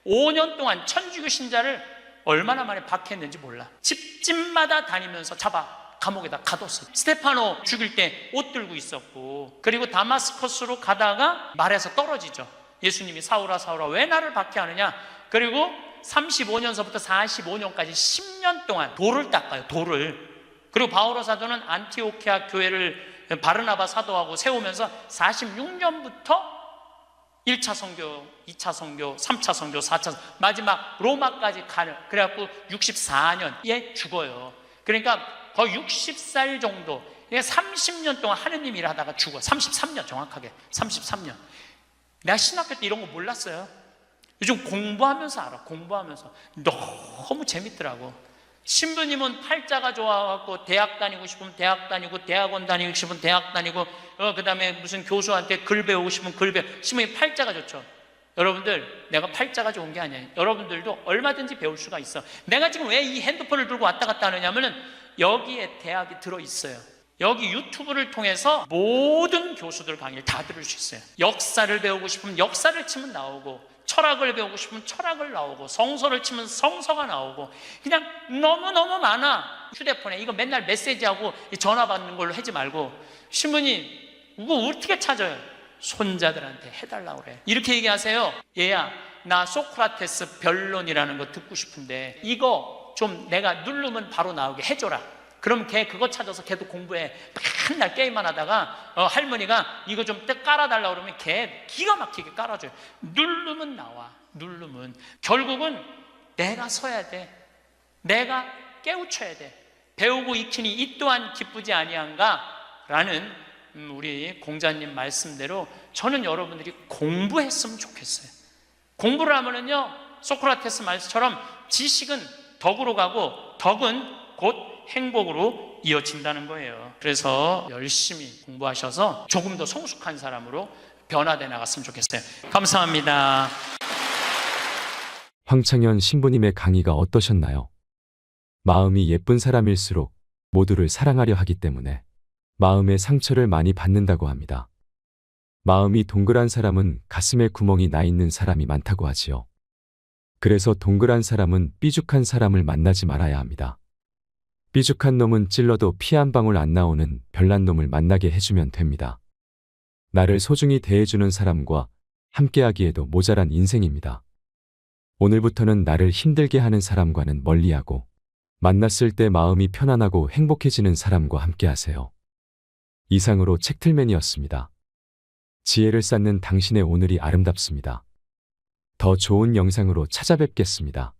5년 동안 천주교 신자를 얼마나 많이 박해했는지 몰라. 집집마다 다니면서 잡아 감옥에다 가뒀어요. 스테파노 죽일 때 옷 들고 있었고, 그리고 다마스커스로 가다가 말에서 떨어지죠. 예수님이 사울아 사울아 왜 나를 박해하느냐. 그리고 35년서부터 45년까지 10년 동안 돌을 닦아요. 돌을. 그리고 바오로 사도는 안티오키아 교회를 바르나바 사도하고 세우면서 46년부터 1차 선교, 2차 선교, 3차 선교, 4차 선교, 마지막 로마까지 가는, 그래갖고 64년에 죽어요. 그러니까 거의 60살 정도, 30년 동안 하느님 일하다가 죽어. 33년 정확하게 33년. 내가 신학교 때 이런 거 몰랐어요. 요즘 공부하면서 알아. 공부하면서 너무 재밌더라고. 신부님은 팔자가 좋아갖고 대학 다니고 싶으면 대학 다니고, 대학원 다니고 싶으면 대학 다니고, 그 다음에 무슨 교수한테 글 배우고 싶으면 글 배우고. 신부님 팔자가 좋죠. 여러분들, 내가 팔자가 좋은 게 아니에요. 여러분들도 얼마든지 배울 수가 있어. 내가 지금 왜 이 핸드폰을 들고 왔다 갔다 하느냐면은 여기에 대학이 들어있어요. 여기 유튜브를 통해서 모든 교수들 강의를 다 들을 수 있어요. 역사를 배우고 싶으면 역사를 치면 나오고, 철학을 배우고 싶으면 철학을 나오고, 성서를 치면 성서가 나오고, 그냥 너무너무 많아. 휴대폰에 이거 맨날 메시지하고 전화 받는 걸로 하지 말고, 신부님 이거 어떻게 찾아요? 손자들한테 해달라고 그래. 이렇게 얘기하세요. 얘야, 나 소크라테스 변론이라는 거 듣고 싶은데 이거 좀 내가 누르면 바로 나오게 해줘라. 그럼 걔 그거 찾아서 걔도 공부해. 맨날 게임만 하다가 할머니가 이거 좀 깔아달라고 그러면 걔 기가 막히게 깔아줘요. 누르면 나와. 누르면. 결국은 내가 서야 돼. 내가 깨우쳐야 돼. 배우고 익히니 이 또한 기쁘지 아니한가? 라는 우리 공자님 말씀대로 저는 여러분들이 공부했으면 좋겠어요. 공부를 하면은요, 소크라테스 말씀처럼 지식은 덕으로 가고 덕은 곧 행복으로 이어진다는 거예요. 그래서 열심히 공부하셔서 조금 더 성숙한 사람으로 변화돼 나갔으면 좋겠어요. 감사합니다. 황창현 신부님의 강의가 어떠셨나요? 마음이 예쁜 사람일수록 모두를 사랑하려 하기 때문에 마음의 상처를 많이 받는다고 합니다. 마음이 동그란 사람은 가슴에 구멍이 나 있는 사람이 많다고 하지요. 그래서 동그란 사람은 삐죽한 사람을 만나지 말아야 합니다. 삐죽한 놈은 찔러도 피 한 방울 안 나오는 별난 놈을 만나게 해주면 됩니다. 나를 소중히 대해주는 사람과 함께하기에도 모자란 인생입니다. 오늘부터는 나를 힘들게 하는 사람과는 멀리하고 만났을 때 마음이 편안하고 행복해지는 사람과 함께하세요. 이상으로 책틀맨이었습니다. 지혜를 쌓는 당신의 오늘이 아름답습니다. 더 좋은 영상으로 찾아뵙겠습니다.